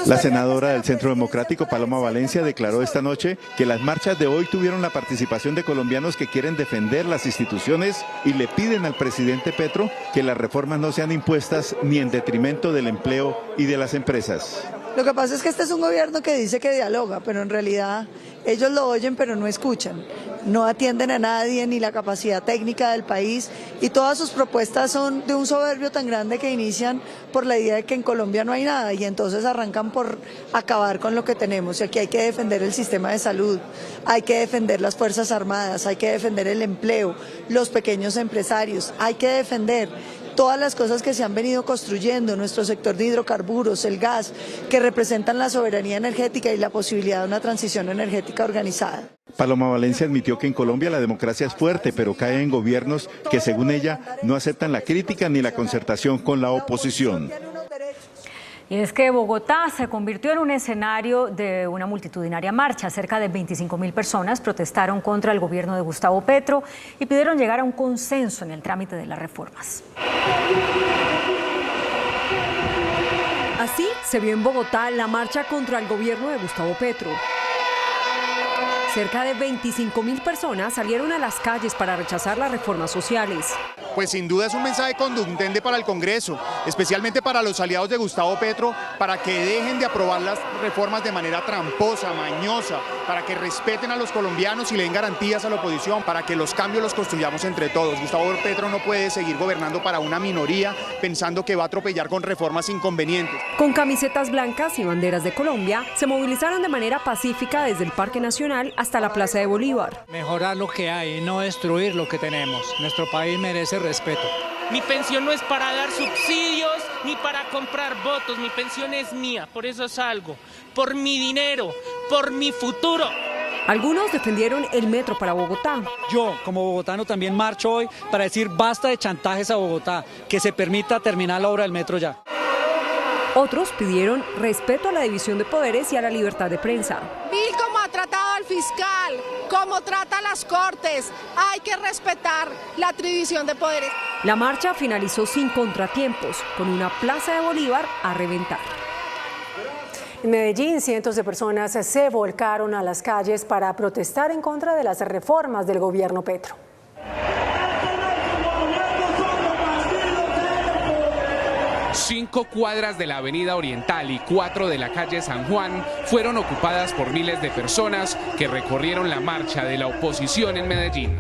La senadora del Centro Democrático, Paloma Valencia, declaró esta noche que las marchas de hoy tuvieron la participación de colombianos que quieren defender las instituciones y le piden al presidente Petro que las reformas no sean impuestas ni en detrimento del empleo y de las empresas. Lo que pasa es que este es un gobierno que dice que dialoga, pero en realidad ellos lo oyen pero no escuchan. No atienden a nadie ni la capacidad técnica del país y todas sus propuestas son de un soberbio tan grande que inician por la idea de que en Colombia no hay nada y entonces arrancan por acabar con lo que tenemos. Y aquí hay que defender el sistema de salud, hay que defender las Fuerzas Armadas, hay que defender el empleo, los pequeños empresarios, hay que defender todas las cosas que se han venido construyendo, nuestro sector de hidrocarburos, el gas, que representan la soberanía energética y la posibilidad de una transición energética organizada. Paloma Valencia admitió que en Colombia la democracia es fuerte, pero cae en gobiernos que, según ella, no aceptan la crítica ni la concertación con la oposición. Y es que Bogotá se convirtió en un escenario de una multitudinaria marcha. Cerca de 25.000 personas protestaron contra el gobierno de Gustavo Petro y pidieron llegar a un consenso en el trámite de las reformas. Así se vio en Bogotá la marcha contra el gobierno de Gustavo Petro. Cerca de 25.000 personas salieron a las calles para rechazar las reformas sociales. Pues sin duda es un mensaje contundente para el Congreso, especialmente para los aliados de Gustavo Petro, para que dejen de aprobar las reformas de manera tramposa, mañosa, para que respeten a los colombianos y le den garantías a la oposición, para que los cambios los construyamos entre todos. Gustavo Petro no puede seguir gobernando para una minoría pensando que va a atropellar con reformas inconvenientes. Con camisetas blancas y banderas de Colombia, se movilizaron de manera pacífica desde el Parque Nacional hasta la Plaza de Bolívar. Mejorar lo que hay, no destruir lo que tenemos. Nuestro país merece respeto. Mi pensión no es para dar subsidios ni para comprar votos, mi pensión es mía, por eso salgo, por mi dinero, por mi futuro. Algunos defendieron el metro para Bogotá. Yo, como bogotano, también marcho hoy para decir basta de chantajes a Bogotá, que se permita terminar la obra del metro ya. Otros pidieron respeto a la división de poderes y a la libertad de prensa. Vi cómo ha tratado al fiscal, cómo trata a las cortes. Hay que respetar la división de poderes. La marcha finalizó sin contratiempos, con una Plaza de Bolívar a reventar. En Medellín, cientos de personas se volcaron a las calles para protestar en contra de las reformas del gobierno Petro. 5 cuadras de la Avenida Oriental y 4 de la calle San Juan fueron ocupadas por miles de personas que recorrieron la marcha de la oposición en Medellín.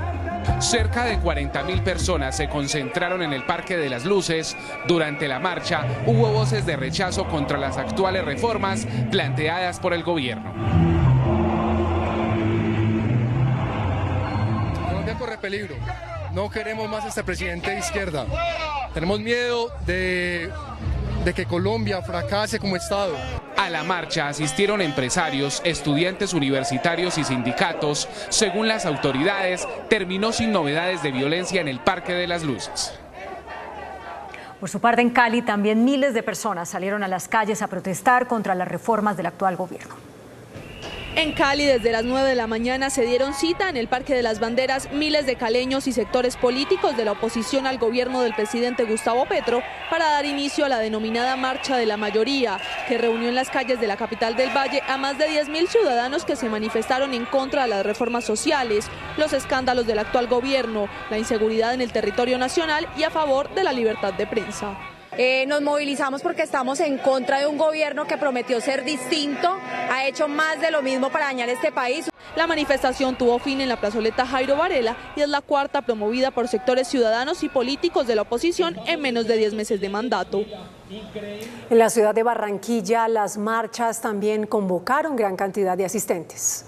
Cerca de 40.000 personas se concentraron en el Parque de las Luces. Durante la marcha hubo voces de rechazo contra las actuales reformas planteadas por el gobierno. Colombia corre peligro. No queremos más a este presidente de izquierda. Tenemos miedo de que Colombia fracase como Estado. A la marcha asistieron empresarios, estudiantes universitarios y sindicatos. Según las autoridades, terminó sin novedades de violencia en el Parque de las Luces. Por su parte, en Cali también miles de personas salieron a las calles a protestar contra las reformas del actual gobierno. En Cali, desde las 9 de la mañana se dieron cita en el Parque de las Banderas miles de caleños y sectores políticos de la oposición al gobierno del presidente Gustavo Petro para dar inicio a la denominada Marcha de la Mayoría, que reunió en las calles de la capital del Valle a más de 10.000 ciudadanos que se manifestaron en contra de las reformas sociales, los escándalos del actual gobierno, la inseguridad en el territorio nacional y a favor de la libertad de prensa. Nos movilizamos porque estamos en contra de un gobierno que prometió ser distinto, ha hecho más de lo mismo para dañar este país. La manifestación tuvo fin en la plazoleta Jairo Varela y es la cuarta promovida por sectores ciudadanos y políticos de la oposición en menos de 10 meses de mandato. En la ciudad de Barranquilla, las marchas también convocaron gran cantidad de asistentes.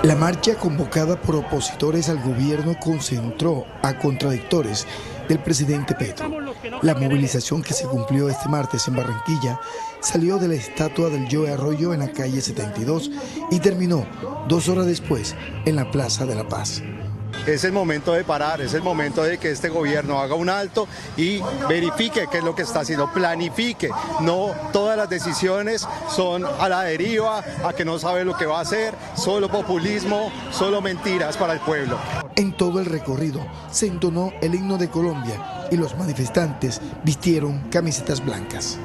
La marcha convocada por opositores al gobierno concentró a contradictores del presidente Petro. La movilización que se cumplió este martes en Barranquilla salió de la estatua del Joe Arroyo en la calle 72 y terminó 2 horas después en la Plaza de la Paz. Es el momento de parar, es el momento de que este gobierno haga un alto y verifique qué es lo que está haciendo, planifique. No todas las decisiones son a la deriva, a que no sabe lo que va a hacer, solo populismo, solo mentiras para el pueblo. En todo el recorrido se entonó el himno de Colombia y los manifestantes vistieron camisetas blancas.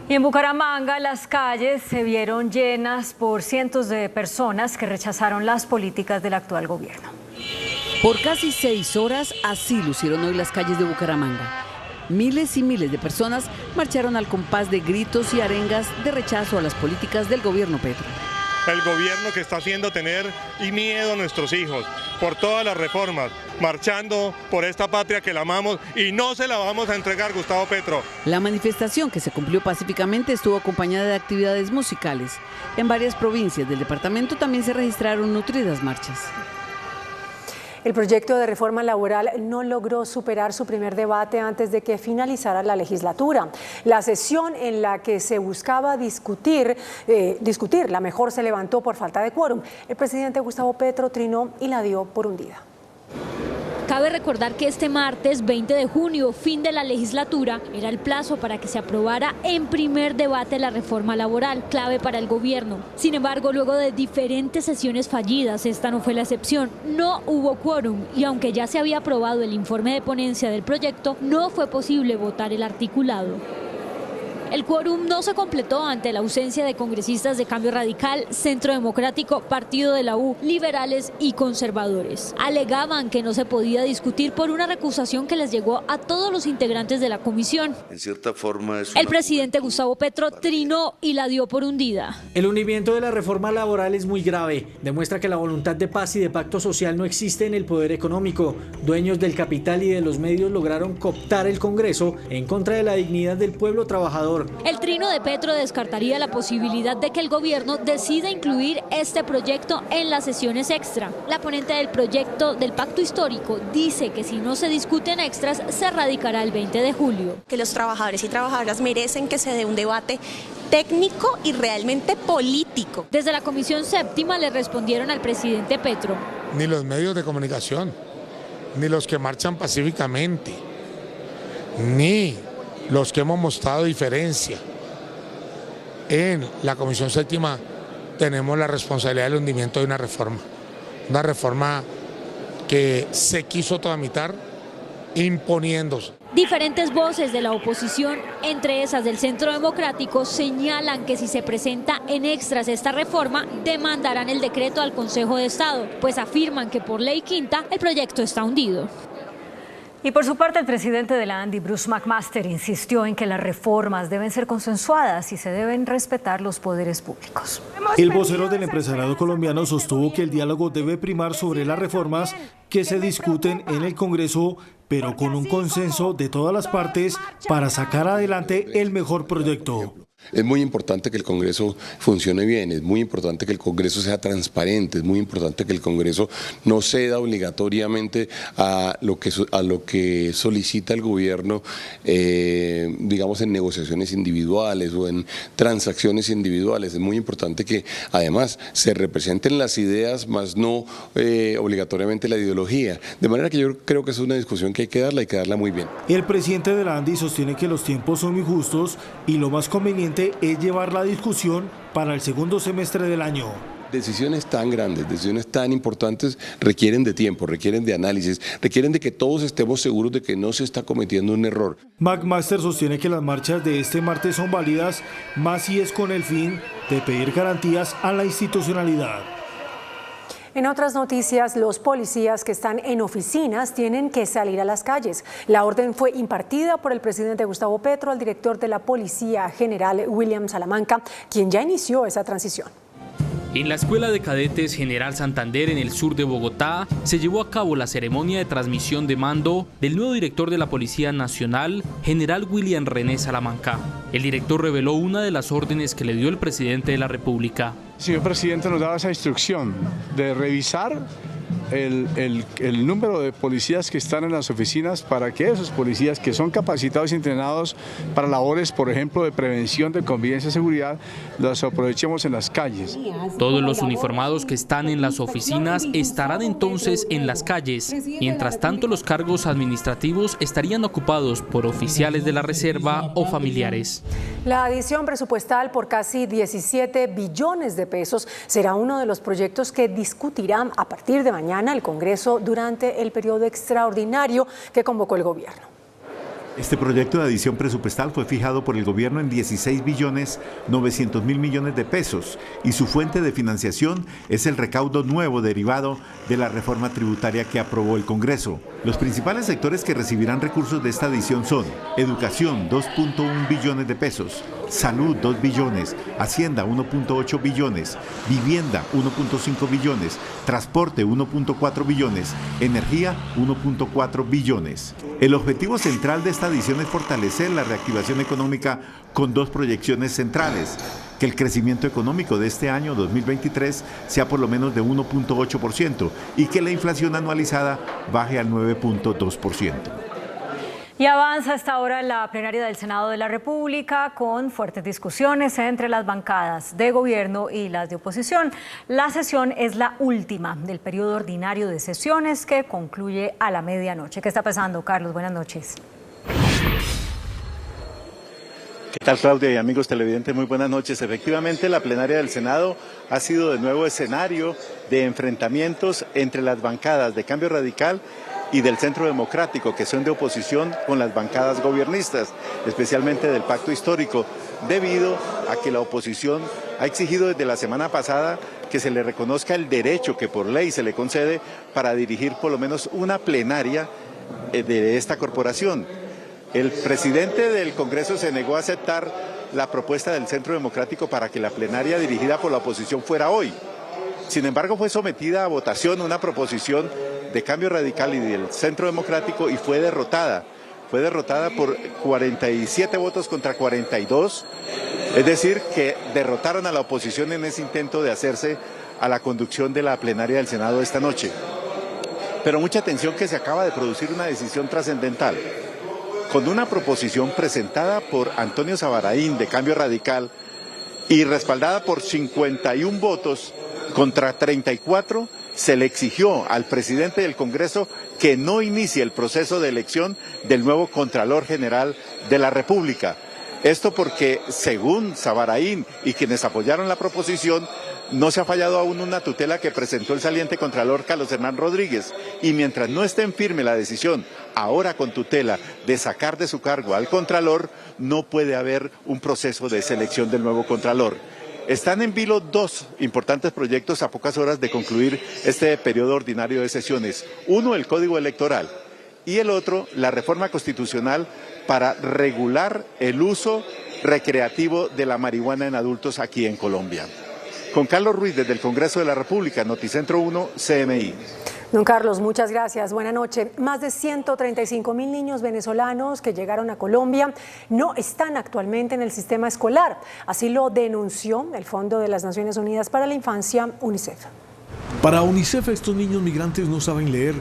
Y en Bucaramanga las calles se vieron llenas por cientos de personas que rechazaron las políticas del actual gobierno. Por casi 6 horas, así lucieron hoy las calles de Bucaramanga. Miles y miles de personas marcharon al compás de gritos y arengas de rechazo a las políticas del gobierno Petro. El gobierno que está haciendo tener miedo a nuestros hijos por todas las reformas, marchando por esta patria que la amamos y no se la vamos a entregar, Gustavo Petro. La manifestación, que se cumplió pacíficamente, estuvo acompañada de actividades musicales. En varias provincias del departamento también se registraron nutridas marchas. El proyecto de reforma laboral no logró superar su primer debate antes de que finalizara la legislatura. La sesión en la que se buscaba discutirla mejor se levantó por falta de quórum. El presidente Gustavo Petro trinó y la dio por hundida. Cabe recordar que este martes 20 de junio, fin de la legislatura, era el plazo para que se aprobara en primer debate la reforma laboral, clave para el gobierno. Sin embargo, luego de diferentes sesiones fallidas, esta no fue la excepción. No hubo quórum y aunque ya se había aprobado el informe de ponencia del proyecto, no fue posible votar el articulado. El quórum no se completó ante la ausencia de congresistas de Cambio Radical, Centro Democrático, Partido de la U, liberales y conservadores. Alegaban que no se podía discutir por una recusación que les llegó a todos los integrantes de la comisión. En cierta forma el presidente Gustavo Petro trinó y la dio por hundida. El hundimiento de la reforma laboral es muy grave. Demuestra que la voluntad de paz y de pacto social no existe en el poder económico. Dueños del capital y de los medios lograron cooptar el Congreso en contra de la dignidad del pueblo trabajador. El trino de Petro descartaría la posibilidad de que el gobierno decida incluir este proyecto en las sesiones extra. La ponente del proyecto del pacto histórico dice que si no se discuten extras, se radicará el 20 de julio. Que los trabajadores y trabajadoras merecen que se dé un debate técnico y realmente político. Desde la Comisión Séptima le respondieron al presidente Petro. Ni los medios de comunicación, ni los que marchan pacíficamente, ni los que hemos mostrado diferencia en la Comisión Séptima tenemos la responsabilidad del hundimiento de una reforma que se quiso tramitar imponiéndose. Diferentes voces de la oposición, entre esas del Centro Democrático, señalan que si se presenta en extras esta reforma, demandarán el decreto al Consejo de Estado, pues afirman que por ley quinta el proyecto está hundido. Y por su parte, el presidente de la ANDI, Bruce McMaster, insistió en que las reformas deben ser consensuadas y se deben respetar los poderes públicos. El vocero del empresariado colombiano sostuvo que el diálogo debe primar sobre las reformas que se discuten en el Congreso, pero con un consenso de todas las partes para sacar adelante el mejor proyecto. Es muy importante que el Congreso funcione bien, es muy importante que el Congreso sea transparente, es muy importante que el Congreso no ceda obligatoriamente a lo que solicita el gobierno, digamos en negociaciones individuales o en transacciones individuales. Es muy importante que además se representen las ideas, más no obligatoriamente la ideología. De manera que yo creo que es una discusión que hay que darla muy bien. El presidente de la ANDI sostiene que los tiempos son muy justos y lo más conveniente es llevar la discusión para el segundo semestre del año. Decisiones tan grandes, decisiones tan importantes requieren de tiempo, requieren de análisis, requieren de que todos estemos seguros de que no se está cometiendo un error. McMaster sostiene que las marchas de este martes son válidas, más si es con el fin de pedir garantías a la institucionalidad. En otras noticias, los policías que están en oficinas tienen que salir a las calles. La orden fue impartida por el presidente Gustavo Petro al director de la Policía General William Salamanca, quien ya inició esa transición. En la Escuela de Cadetes General Santander, en el sur de Bogotá, se llevó a cabo la ceremonia de transmisión de mando del nuevo director de la Policía Nacional, General William René Salamanca. El director reveló una de las órdenes que le dio el presidente de la República. El señor presidente nos daba esa instrucción de revisar el número de policías que están en las oficinas para que esos policías que son capacitados y entrenados para labores, por ejemplo, de prevención de convivencia y seguridad, los aprovechemos en las calles. Todos los uniformados que están en las oficinas estarán entonces en las calles. Mientras tanto, los cargos administrativos estarían ocupados por oficiales de la reserva o familiares. La adición presupuestal por casi 17 billones de pesos será uno de los proyectos que discutirán a partir de mañana el Congreso durante el periodo extraordinario que convocó el gobierno. Este proyecto de adición presupuestal fue fijado por el gobierno en 16.900.000 millones de pesos y su fuente de financiación es el recaudo nuevo derivado de la reforma tributaria que aprobó el Congreso. Los principales sectores que recibirán recursos de esta adición son educación, 2.1 billones de pesos, salud, 2 billones, hacienda, 1.8 billones, vivienda, 1.5 billones, transporte, 1.4 billones, energía, 1.4 billones. El objetivo central de esta adición es fortalecer la reactivación económica con dos proyecciones centrales: que el crecimiento económico de este año 2023 sea por lo menos de 1.8% y que la inflación anualizada baje al 9.2%. Y avanza hasta ahora la plenaria del Senado de la República con fuertes discusiones entre las bancadas de gobierno y las de oposición. La sesión es la última del periodo ordinario de sesiones que concluye a la medianoche. ¿Qué está pasando, Carlos? Buenas noches. ¿Qué tal, Claudia y amigos televidentes? Muy buenas noches. Efectivamente, la plenaria del Senado ha sido de nuevo escenario de enfrentamientos entre las bancadas de Cambio Radical y del Centro Democrático, que son de oposición con las bancadas gobiernistas, especialmente del Pacto Histórico, debido a que la oposición ha exigido desde la semana pasada que se le reconozca el derecho que por ley se le concede para dirigir por lo menos una plenaria de esta corporación. El presidente del Congreso se negó a aceptar la propuesta del Centro Democrático para que la plenaria dirigida por la oposición fuera hoy. Sin embargo, fue sometida a votación una proposición de Cambio Radical y del Centro Democrático y fue derrotada. Fue derrotada por 47 votos contra 42, es decir, que derrotaron a la oposición en ese intento de hacerse a la conducción de la plenaria del Senado esta noche. Pero mucha atención, que se acaba de producir una decisión trascendental. Con una proposición presentada por Antonio Sabaraín de Cambio Radical y respaldada por 51 votos contra 34, se le exigió al presidente del Congreso que no inicie el proceso de elección del nuevo Contralor General de la República. Esto porque, según Sabaraín y quienes apoyaron la proposición, no se ha fallado aún una tutela que presentó el saliente Contralor Carlos Hernán Rodríguez, y mientras no esté en firme la decisión, ahora con tutela, de sacar de su cargo al Contralor, no puede haber un proceso de selección del nuevo Contralor. Están en vilo dos importantes proyectos a pocas horas de concluir este periodo ordinario de sesiones. Uno, el Código Electoral, y el otro, la reforma constitucional para regular el uso recreativo de la marihuana en adultos aquí en Colombia. Con Carlos Ruiz, desde el Congreso de la República, Noticentro 1, CMI. Don Carlos, muchas gracias. Buenas noches. Más de 135.000 niños venezolanos que llegaron a Colombia no están actualmente en el sistema escolar. Así lo denunció el Fondo de las Naciones Unidas para la Infancia, UNICEF. Para UNICEF, estos niños migrantes no saben leer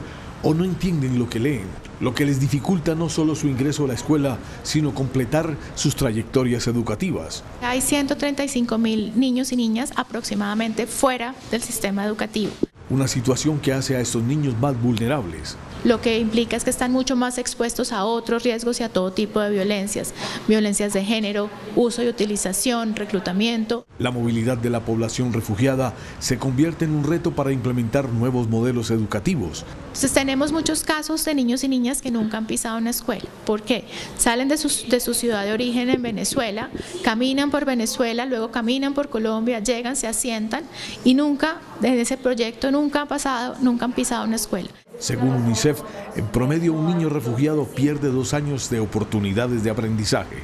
o no entienden lo que leen, lo que les dificulta no solo su ingreso a la escuela, sino completar sus trayectorias educativas. Hay 135.000 niños y niñas aproximadamente fuera del sistema educativo. Una situación que hace a estos niños más vulnerables. Lo que implica es que están mucho más expuestos a otros riesgos y a todo tipo de violencias, violencias de género, uso y utilización, reclutamiento. La movilidad de la población refugiada se convierte en un reto para implementar nuevos modelos educativos. Entonces tenemos muchos casos de niños y niñas que nunca han pisado una escuela. ¿Por qué? Salen de su ciudad de origen en Venezuela, caminan por Venezuela, luego caminan por Colombia, llegan, se asientan y nunca, en ese proyecto, nunca han pisado una escuela. Según UNICEF, en promedio un niño refugiado pierde 2 años de oportunidades de aprendizaje.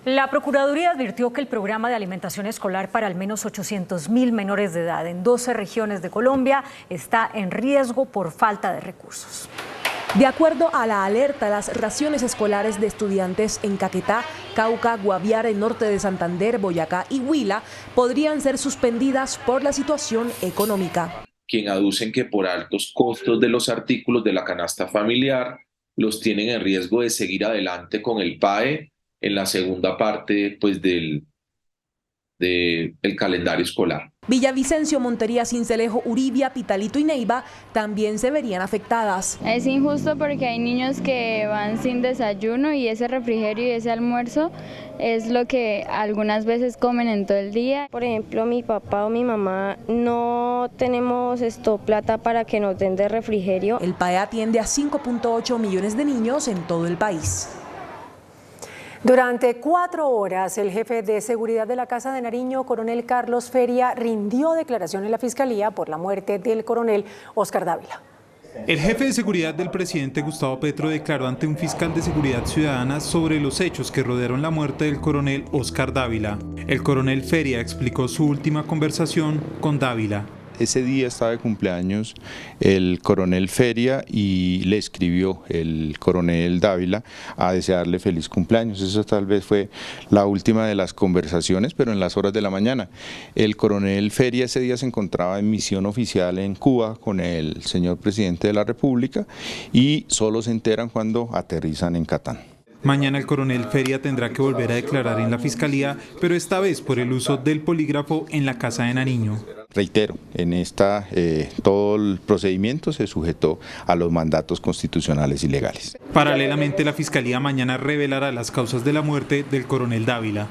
La Procuraduría advirtió que el programa de alimentación escolar para al menos 800.000 menores de edad en 12 regiones de Colombia está en riesgo por falta de recursos. De acuerdo a la alerta, las raciones escolares de estudiantes en Caquetá, Cauca, Guaviare, norte de Santander, Boyacá y Huila podrían ser suspendidas por la situación económica. Quien aducen que por altos costos de los artículos de la canasta familiar los tienen en riesgo de seguir adelante con el PAE en la segunda parte pues, del calendario escolar. Villavicencio, Montería, Sincelejo, Uribia, Pitalito y Neiva también se verían afectadas. Es injusto porque hay niños que van sin desayuno y ese refrigerio y ese almuerzo es lo que algunas veces comen en todo el día. Por ejemplo, mi papá o mi mamá no tenemos plata para que nos den de refrigerio. El PAE atiende a 5.8 millones de niños en todo el país. Durante 4 horas, el jefe de seguridad de la Casa de Nariño, coronel Carlos Feria, rindió declaración en la Fiscalía por la muerte del coronel Oscar Dávila. El jefe de seguridad del presidente Gustavo Petro declaró ante un fiscal de seguridad ciudadana sobre los hechos que rodearon la muerte del coronel Oscar Dávila. El coronel Feria explicó su última conversación con Dávila. Ese día estaba de cumpleaños el coronel Feria y le escribió el coronel Dávila a desearle feliz cumpleaños. Eso tal vez fue la última de las conversaciones, pero en las horas de la mañana. El coronel Feria ese día se encontraba en misión oficial en Cuba con el señor presidente de la República y solo se enteran cuando aterrizan en Catán. Mañana el coronel Feria tendrá que volver a declarar en la Fiscalía, pero esta vez por el uso del polígrafo en la Casa de Nariño. Reitero, en todo el procedimiento se sujetó a los mandatos constitucionales y legales. Paralelamente, la Fiscalía mañana revelará las causas de la muerte del coronel Dávila.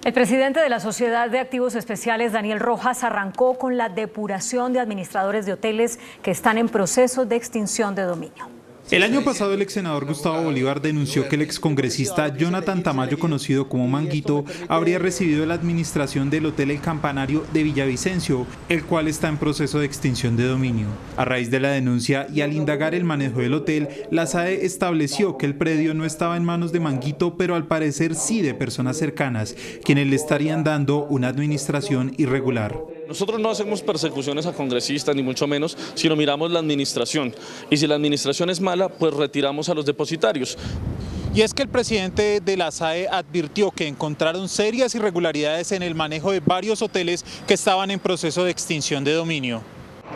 El presidente de la Sociedad de Activos Especiales, Daniel Rojas, arrancó con la depuración de administradores de hoteles que están en proceso de extinción de dominio. El año pasado el ex senador Gustavo Bolívar denunció que el excongresista Jonathan Tamayo, conocido como Manguito, habría recibido la administración del Hotel El Campanario de Villavicencio, el cual está en proceso de extinción de dominio. A raíz de la denuncia y al indagar el manejo del hotel, la SAE estableció que el predio no estaba en manos de Manguito, pero al parecer sí de personas cercanas, quienes le estarían dando una administración irregular. Nosotros no hacemos persecuciones a congresistas, ni mucho menos, sino miramos la administración. Y si la administración es mala, pues retiramos a los depositarios. Y es que el presidente de la SAE advirtió que encontraron serias irregularidades en el manejo de varios hoteles que estaban en proceso de extinción de dominio.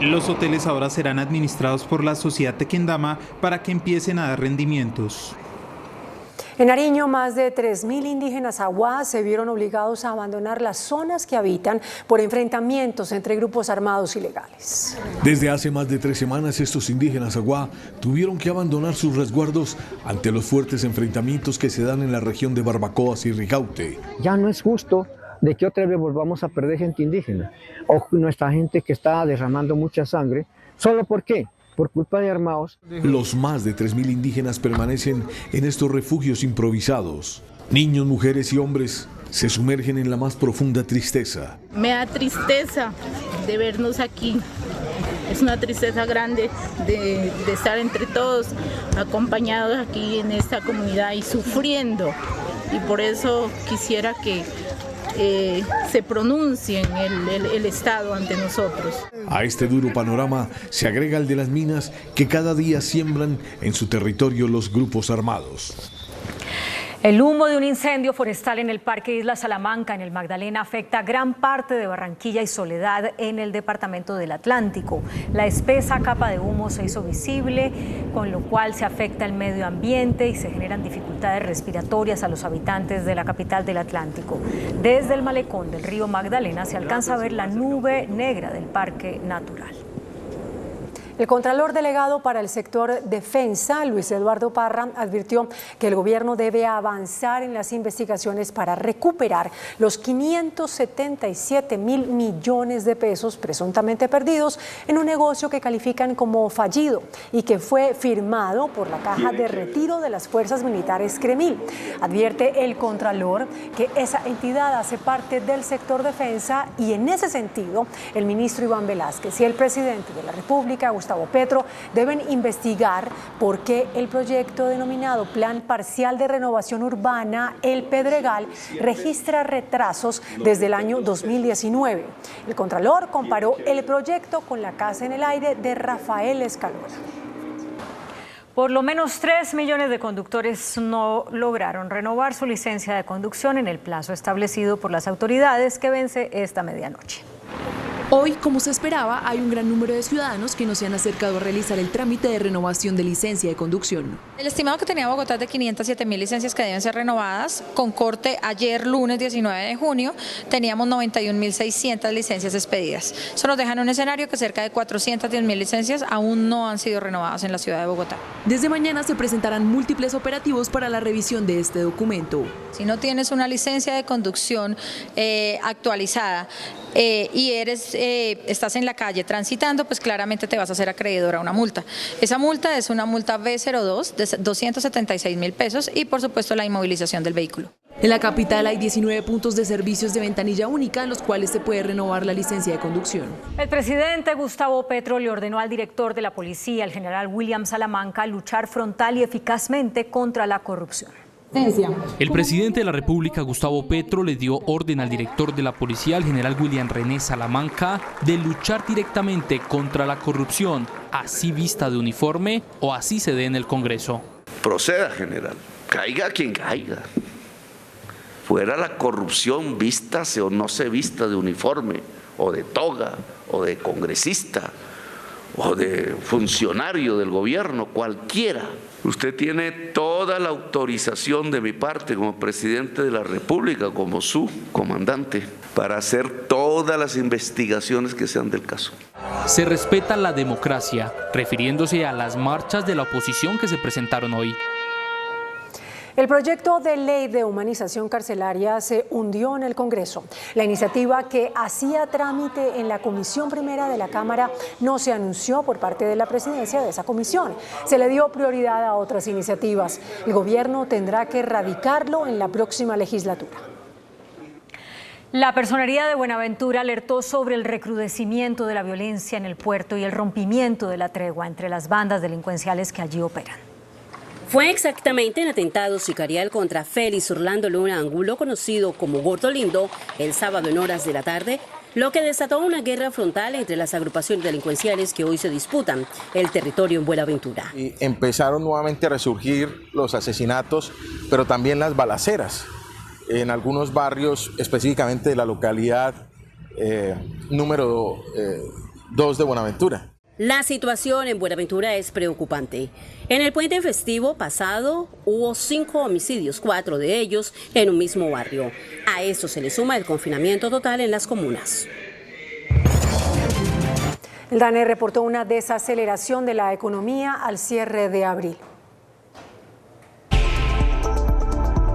Los hoteles ahora serán administrados por la Sociedad Tequendama para que empiecen a dar rendimientos. En Nariño, más de 3.000 indígenas aguá se vieron obligados a abandonar las zonas que habitan por enfrentamientos entre grupos armados ilegales. Desde hace más de 3 semanas, estos indígenas aguá tuvieron que abandonar sus resguardos ante los fuertes enfrentamientos que se dan en la región de Barbacoas y Ricaute. Ya no es justo de que otra vez volvamos a perder gente indígena o nuestra gente que está derramando mucha sangre. ¿Solo por qué? Por culpa de armados. Los más de 3.000 indígenas permanecen en estos refugios improvisados. Niños, mujeres y hombres se sumergen en la más profunda tristeza. Me da tristeza de vernos aquí. Es una tristeza grande de estar entre todos, acompañados aquí en esta comunidad y sufriendo. Y por eso quisiera que se pronuncien el Estado ante nosotros. A este duro panorama se agrega el de las minas que cada día siembran en su territorio los grupos armados. El humo de un incendio forestal en el Parque Isla Salamanca, en el Magdalena, afecta gran parte de Barranquilla y Soledad en el departamento del Atlántico. La espesa capa de humo se hizo visible, con lo cual se afecta el medio ambiente y se generan dificultades respiratorias a los habitantes de la capital del Atlántico. Desde el malecón del río Magdalena se alcanza a ver la nube negra del Parque Natural. El Contralor Delegado para el sector defensa, Luis Eduardo Parra, advirtió que el gobierno debe avanzar en las investigaciones para recuperar los 577.000 millones de pesos presuntamente perdidos en un negocio que califican como fallido y que fue firmado por la Caja de Retiro de las Fuerzas Militares Cremil. Advierte el Contralor que esa entidad hace parte del sector defensa y en ese sentido el ministro Iván Velázquez y el presidente de la República, Gustavo Petro, deben investigar por qué el proyecto denominado Plan Parcial de Renovación Urbana, El Pedregal, registra retrasos desde el año 2019. El Contralor comparó el proyecto con la Casa en el Aire de Rafael Escalona. Por lo menos 3 millones de conductores no lograron renovar su licencia de conducción en el plazo establecido por las autoridades, que vence esta medianoche. Hoy, como se esperaba, hay un gran número de ciudadanos que no se han acercado a realizar el trámite de renovación de licencia de conducción. El estimado que tenía Bogotá es de 507.000 licencias que deben ser renovadas. Con corte ayer, lunes 19 de junio, teníamos 91.600 licencias expedidas. Eso nos deja en un escenario que cerca de 410.000 licencias aún no han sido renovadas en la ciudad de Bogotá. Desde mañana se presentarán múltiples operativos para la revisión de este documento. Si no tienes una licencia de conducción actualizada y estás en la calle transitando, pues claramente te vas a hacer acreedor a una multa. Esa multa es una multa B02 de 276.000 pesos y por supuesto la inmovilización del vehículo. En la capital hay 19 puntos de servicios de ventanilla única en los cuales se puede renovar la licencia de conducción. El presidente Gustavo Petro le ordenó al director de la policía, el general William Salamanca, luchar frontal y eficazmente contra la corrupción. El presidente de la República, Gustavo Petro, le dio orden al director de la policía, el general William René Salamanca, de luchar directamente contra la corrupción, así vista de uniforme o así se dé en el Congreso. Proceda, general, caiga quien caiga. Fuera la corrupción, vístase o no se vista de uniforme, o de toga, o de congresista, o de funcionario del gobierno, cualquiera. Usted tiene toda la autorización de mi parte como presidente de la República, como su comandante, para hacer todas las investigaciones que sean del caso. Se respeta la democracia, refiriéndose a las marchas de la oposición que se presentaron hoy. El proyecto de ley de humanización carcelaria se hundió en el Congreso. La iniciativa, que hacía trámite en la Comisión Primera de la Cámara, no se anunció por parte de la presidencia de esa comisión. Se le dio prioridad a otras iniciativas. El gobierno tendrá que radicarlo en la próxima legislatura. La Personería de Buenaventura alertó sobre el recrudecimiento de la violencia en el puerto y el rompimiento de la tregua entre las bandas delincuenciales que allí operan. Fue exactamente el atentado sicarial contra Félix Orlando Luna Angulo, conocido como Gordo Lindo, el sábado en horas de la tarde, lo que desató una guerra frontal entre las agrupaciones delincuenciales que hoy se disputan el territorio en Buenaventura. Y empezaron nuevamente a resurgir los asesinatos, pero también las balaceras en algunos barrios, específicamente de la localidad número 2 de Buenaventura. La situación en Buenaventura es preocupante. En el puente festivo pasado hubo 5 homicidios, 4 de ellos en un mismo barrio. A esto se le suma el confinamiento total en las comunas. El DANE reportó una desaceleración de la economía al cierre de abril.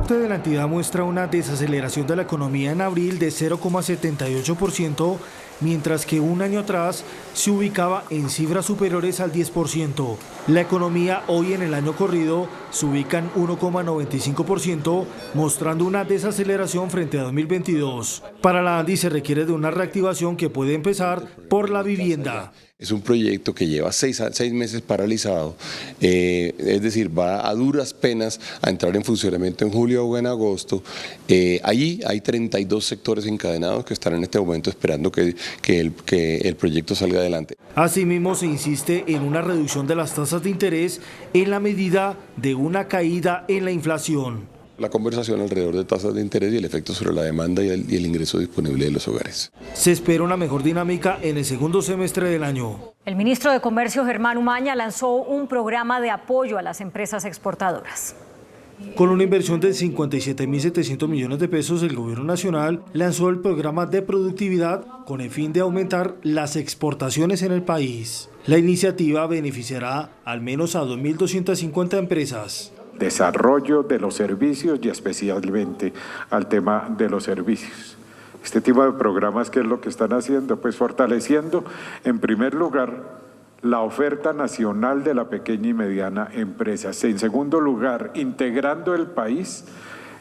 De la entidad muestra una desaceleración de la economía en abril de 0,78%, mientras que un año atrás se ubicaba en cifras superiores al 10%. La economía hoy en el año corrido se ubica en 1,95%, mostrando una desaceleración frente a 2022. Para la ANDI se requiere de una reactivación que puede empezar por la vivienda. Es un proyecto que lleva 6 meses paralizado, es decir, va a duras penas a entrar en funcionamiento en julio o en agosto. Allí hay 32 sectores encadenados que están en este momento esperando que el proyecto salga adelante. Asimismo, se insiste en una reducción de las tasas de interés en la medida de una caída en la inflación. La conversación alrededor de tasas de interés y el efecto sobre la demanda y el ingreso disponible de los hogares. Se espera una mejor dinámica en el segundo semestre del año. El ministro de Comercio, Germán Umaña, lanzó un programa de apoyo a las empresas exportadoras. Con una inversión de 57.700 millones de pesos, el Gobierno Nacional lanzó el programa de productividad con el fin de aumentar las exportaciones en el país. La iniciativa beneficiará al menos a 2.250 empresas. Desarrollo de los servicios y especialmente al tema de los servicios. Este tipo de programas, ¿qué es lo que están haciendo? Pues fortaleciendo, en primer lugar, la oferta nacional de la pequeña y mediana empresa. En segundo lugar, integrando el país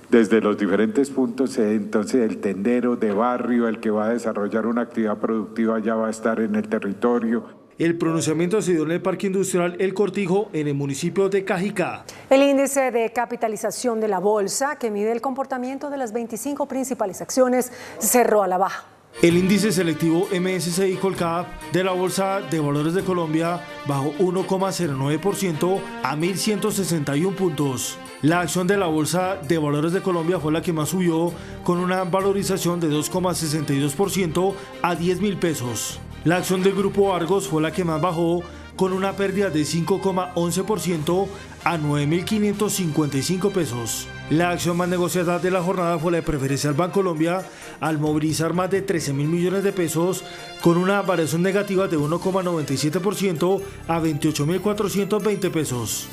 desde los diferentes puntos, entonces el tendero de barrio, el que va a desarrollar una actividad productiva ya va a estar en el territorio. El pronunciamiento se dio en el Parque Industrial El Cortijo, en el municipio de Cajicá. El índice de capitalización de la bolsa, que mide el comportamiento de las 25 principales acciones, cerró a la baja. El índice selectivo MSCI Colcap de la Bolsa de Valores de Colombia bajó 1,09% a 1.161 puntos. La acción de la Bolsa de Valores de Colombia fue la que más subió, con una valorización de 2,62% a 10.000 pesos. La acción del Grupo Argos fue la que más bajó, con una pérdida de 5,11% a 9.555 pesos. La acción más negociada de la jornada fue la de Preferencial Bancolombia, al movilizar más de 13.000 millones de pesos, con una variación negativa de 1,97% a 28.420 pesos.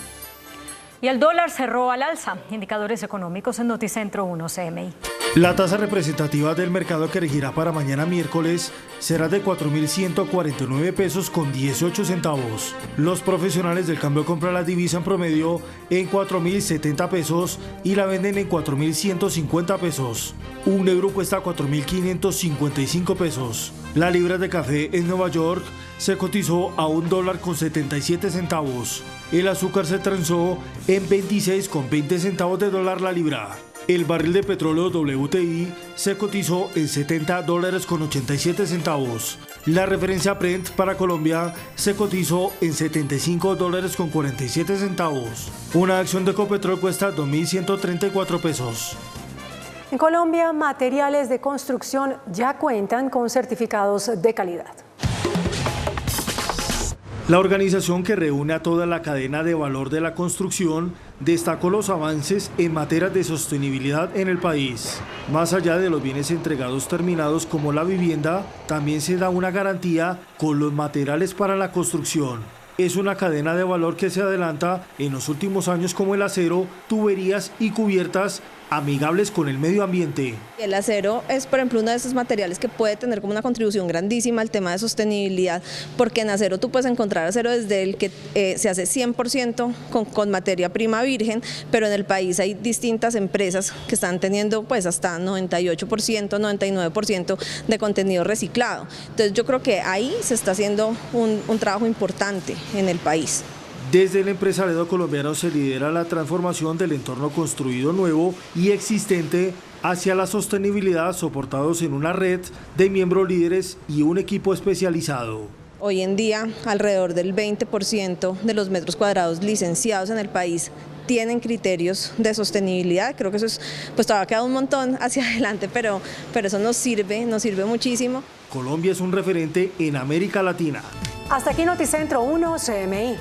Y el dólar cerró al alza. Indicadores económicos en Noticentro 1 CMI. La tasa representativa del mercado que regirá para mañana miércoles será de 4.149 pesos con 18 centavos. Los profesionales del cambio compran la divisa en promedio en 4.070 pesos y la venden en 4.150 pesos. Un euro cuesta 4.555 pesos. La libra de café en Nueva York se cotizó a $1.77. El azúcar se transó en 26,20 centavos de dólar la libra. El barril de petróleo WTI se cotizó en $70.87 centavos. La referencia Brent para Colombia se cotizó en $75.47 centavos. Una acción de Ecopetrol cuesta 2.134 pesos. En Colombia, materiales de construcción ya cuentan con certificados de calidad. La organización que reúne a toda la cadena de valor de la construcción destacó los avances en materia de sostenibilidad en el país. Más allá de los bienes entregados terminados como la vivienda, también se da una garantía con los materiales para la construcción. Es una cadena de valor que se adelanta en los últimos años, como el acero, tuberías y cubiertas amigables con el medio ambiente. El acero es, por ejemplo, uno de esos materiales que puede tener como una contribución grandísima al tema de sostenibilidad, porque en acero tú puedes encontrar acero desde el que se hace 100% con materia prima virgen, pero en el país hay distintas empresas que están teniendo pues hasta 98%, 99% de contenido reciclado. Entonces yo creo que ahí se está haciendo un trabajo importante en el país. Desde el empresariado colombiano se lidera la transformación del entorno construido nuevo y existente hacia la sostenibilidad, soportados en una red de miembros líderes y un equipo especializado. Hoy en día, alrededor del 20% de los metros cuadrados licenciados en el país tienen criterios de sostenibilidad. Creo que eso es, pues todavía queda un montón hacia adelante, pero eso nos sirve muchísimo. Colombia es un referente en América Latina. Hasta aquí Noticentro 1 CMI.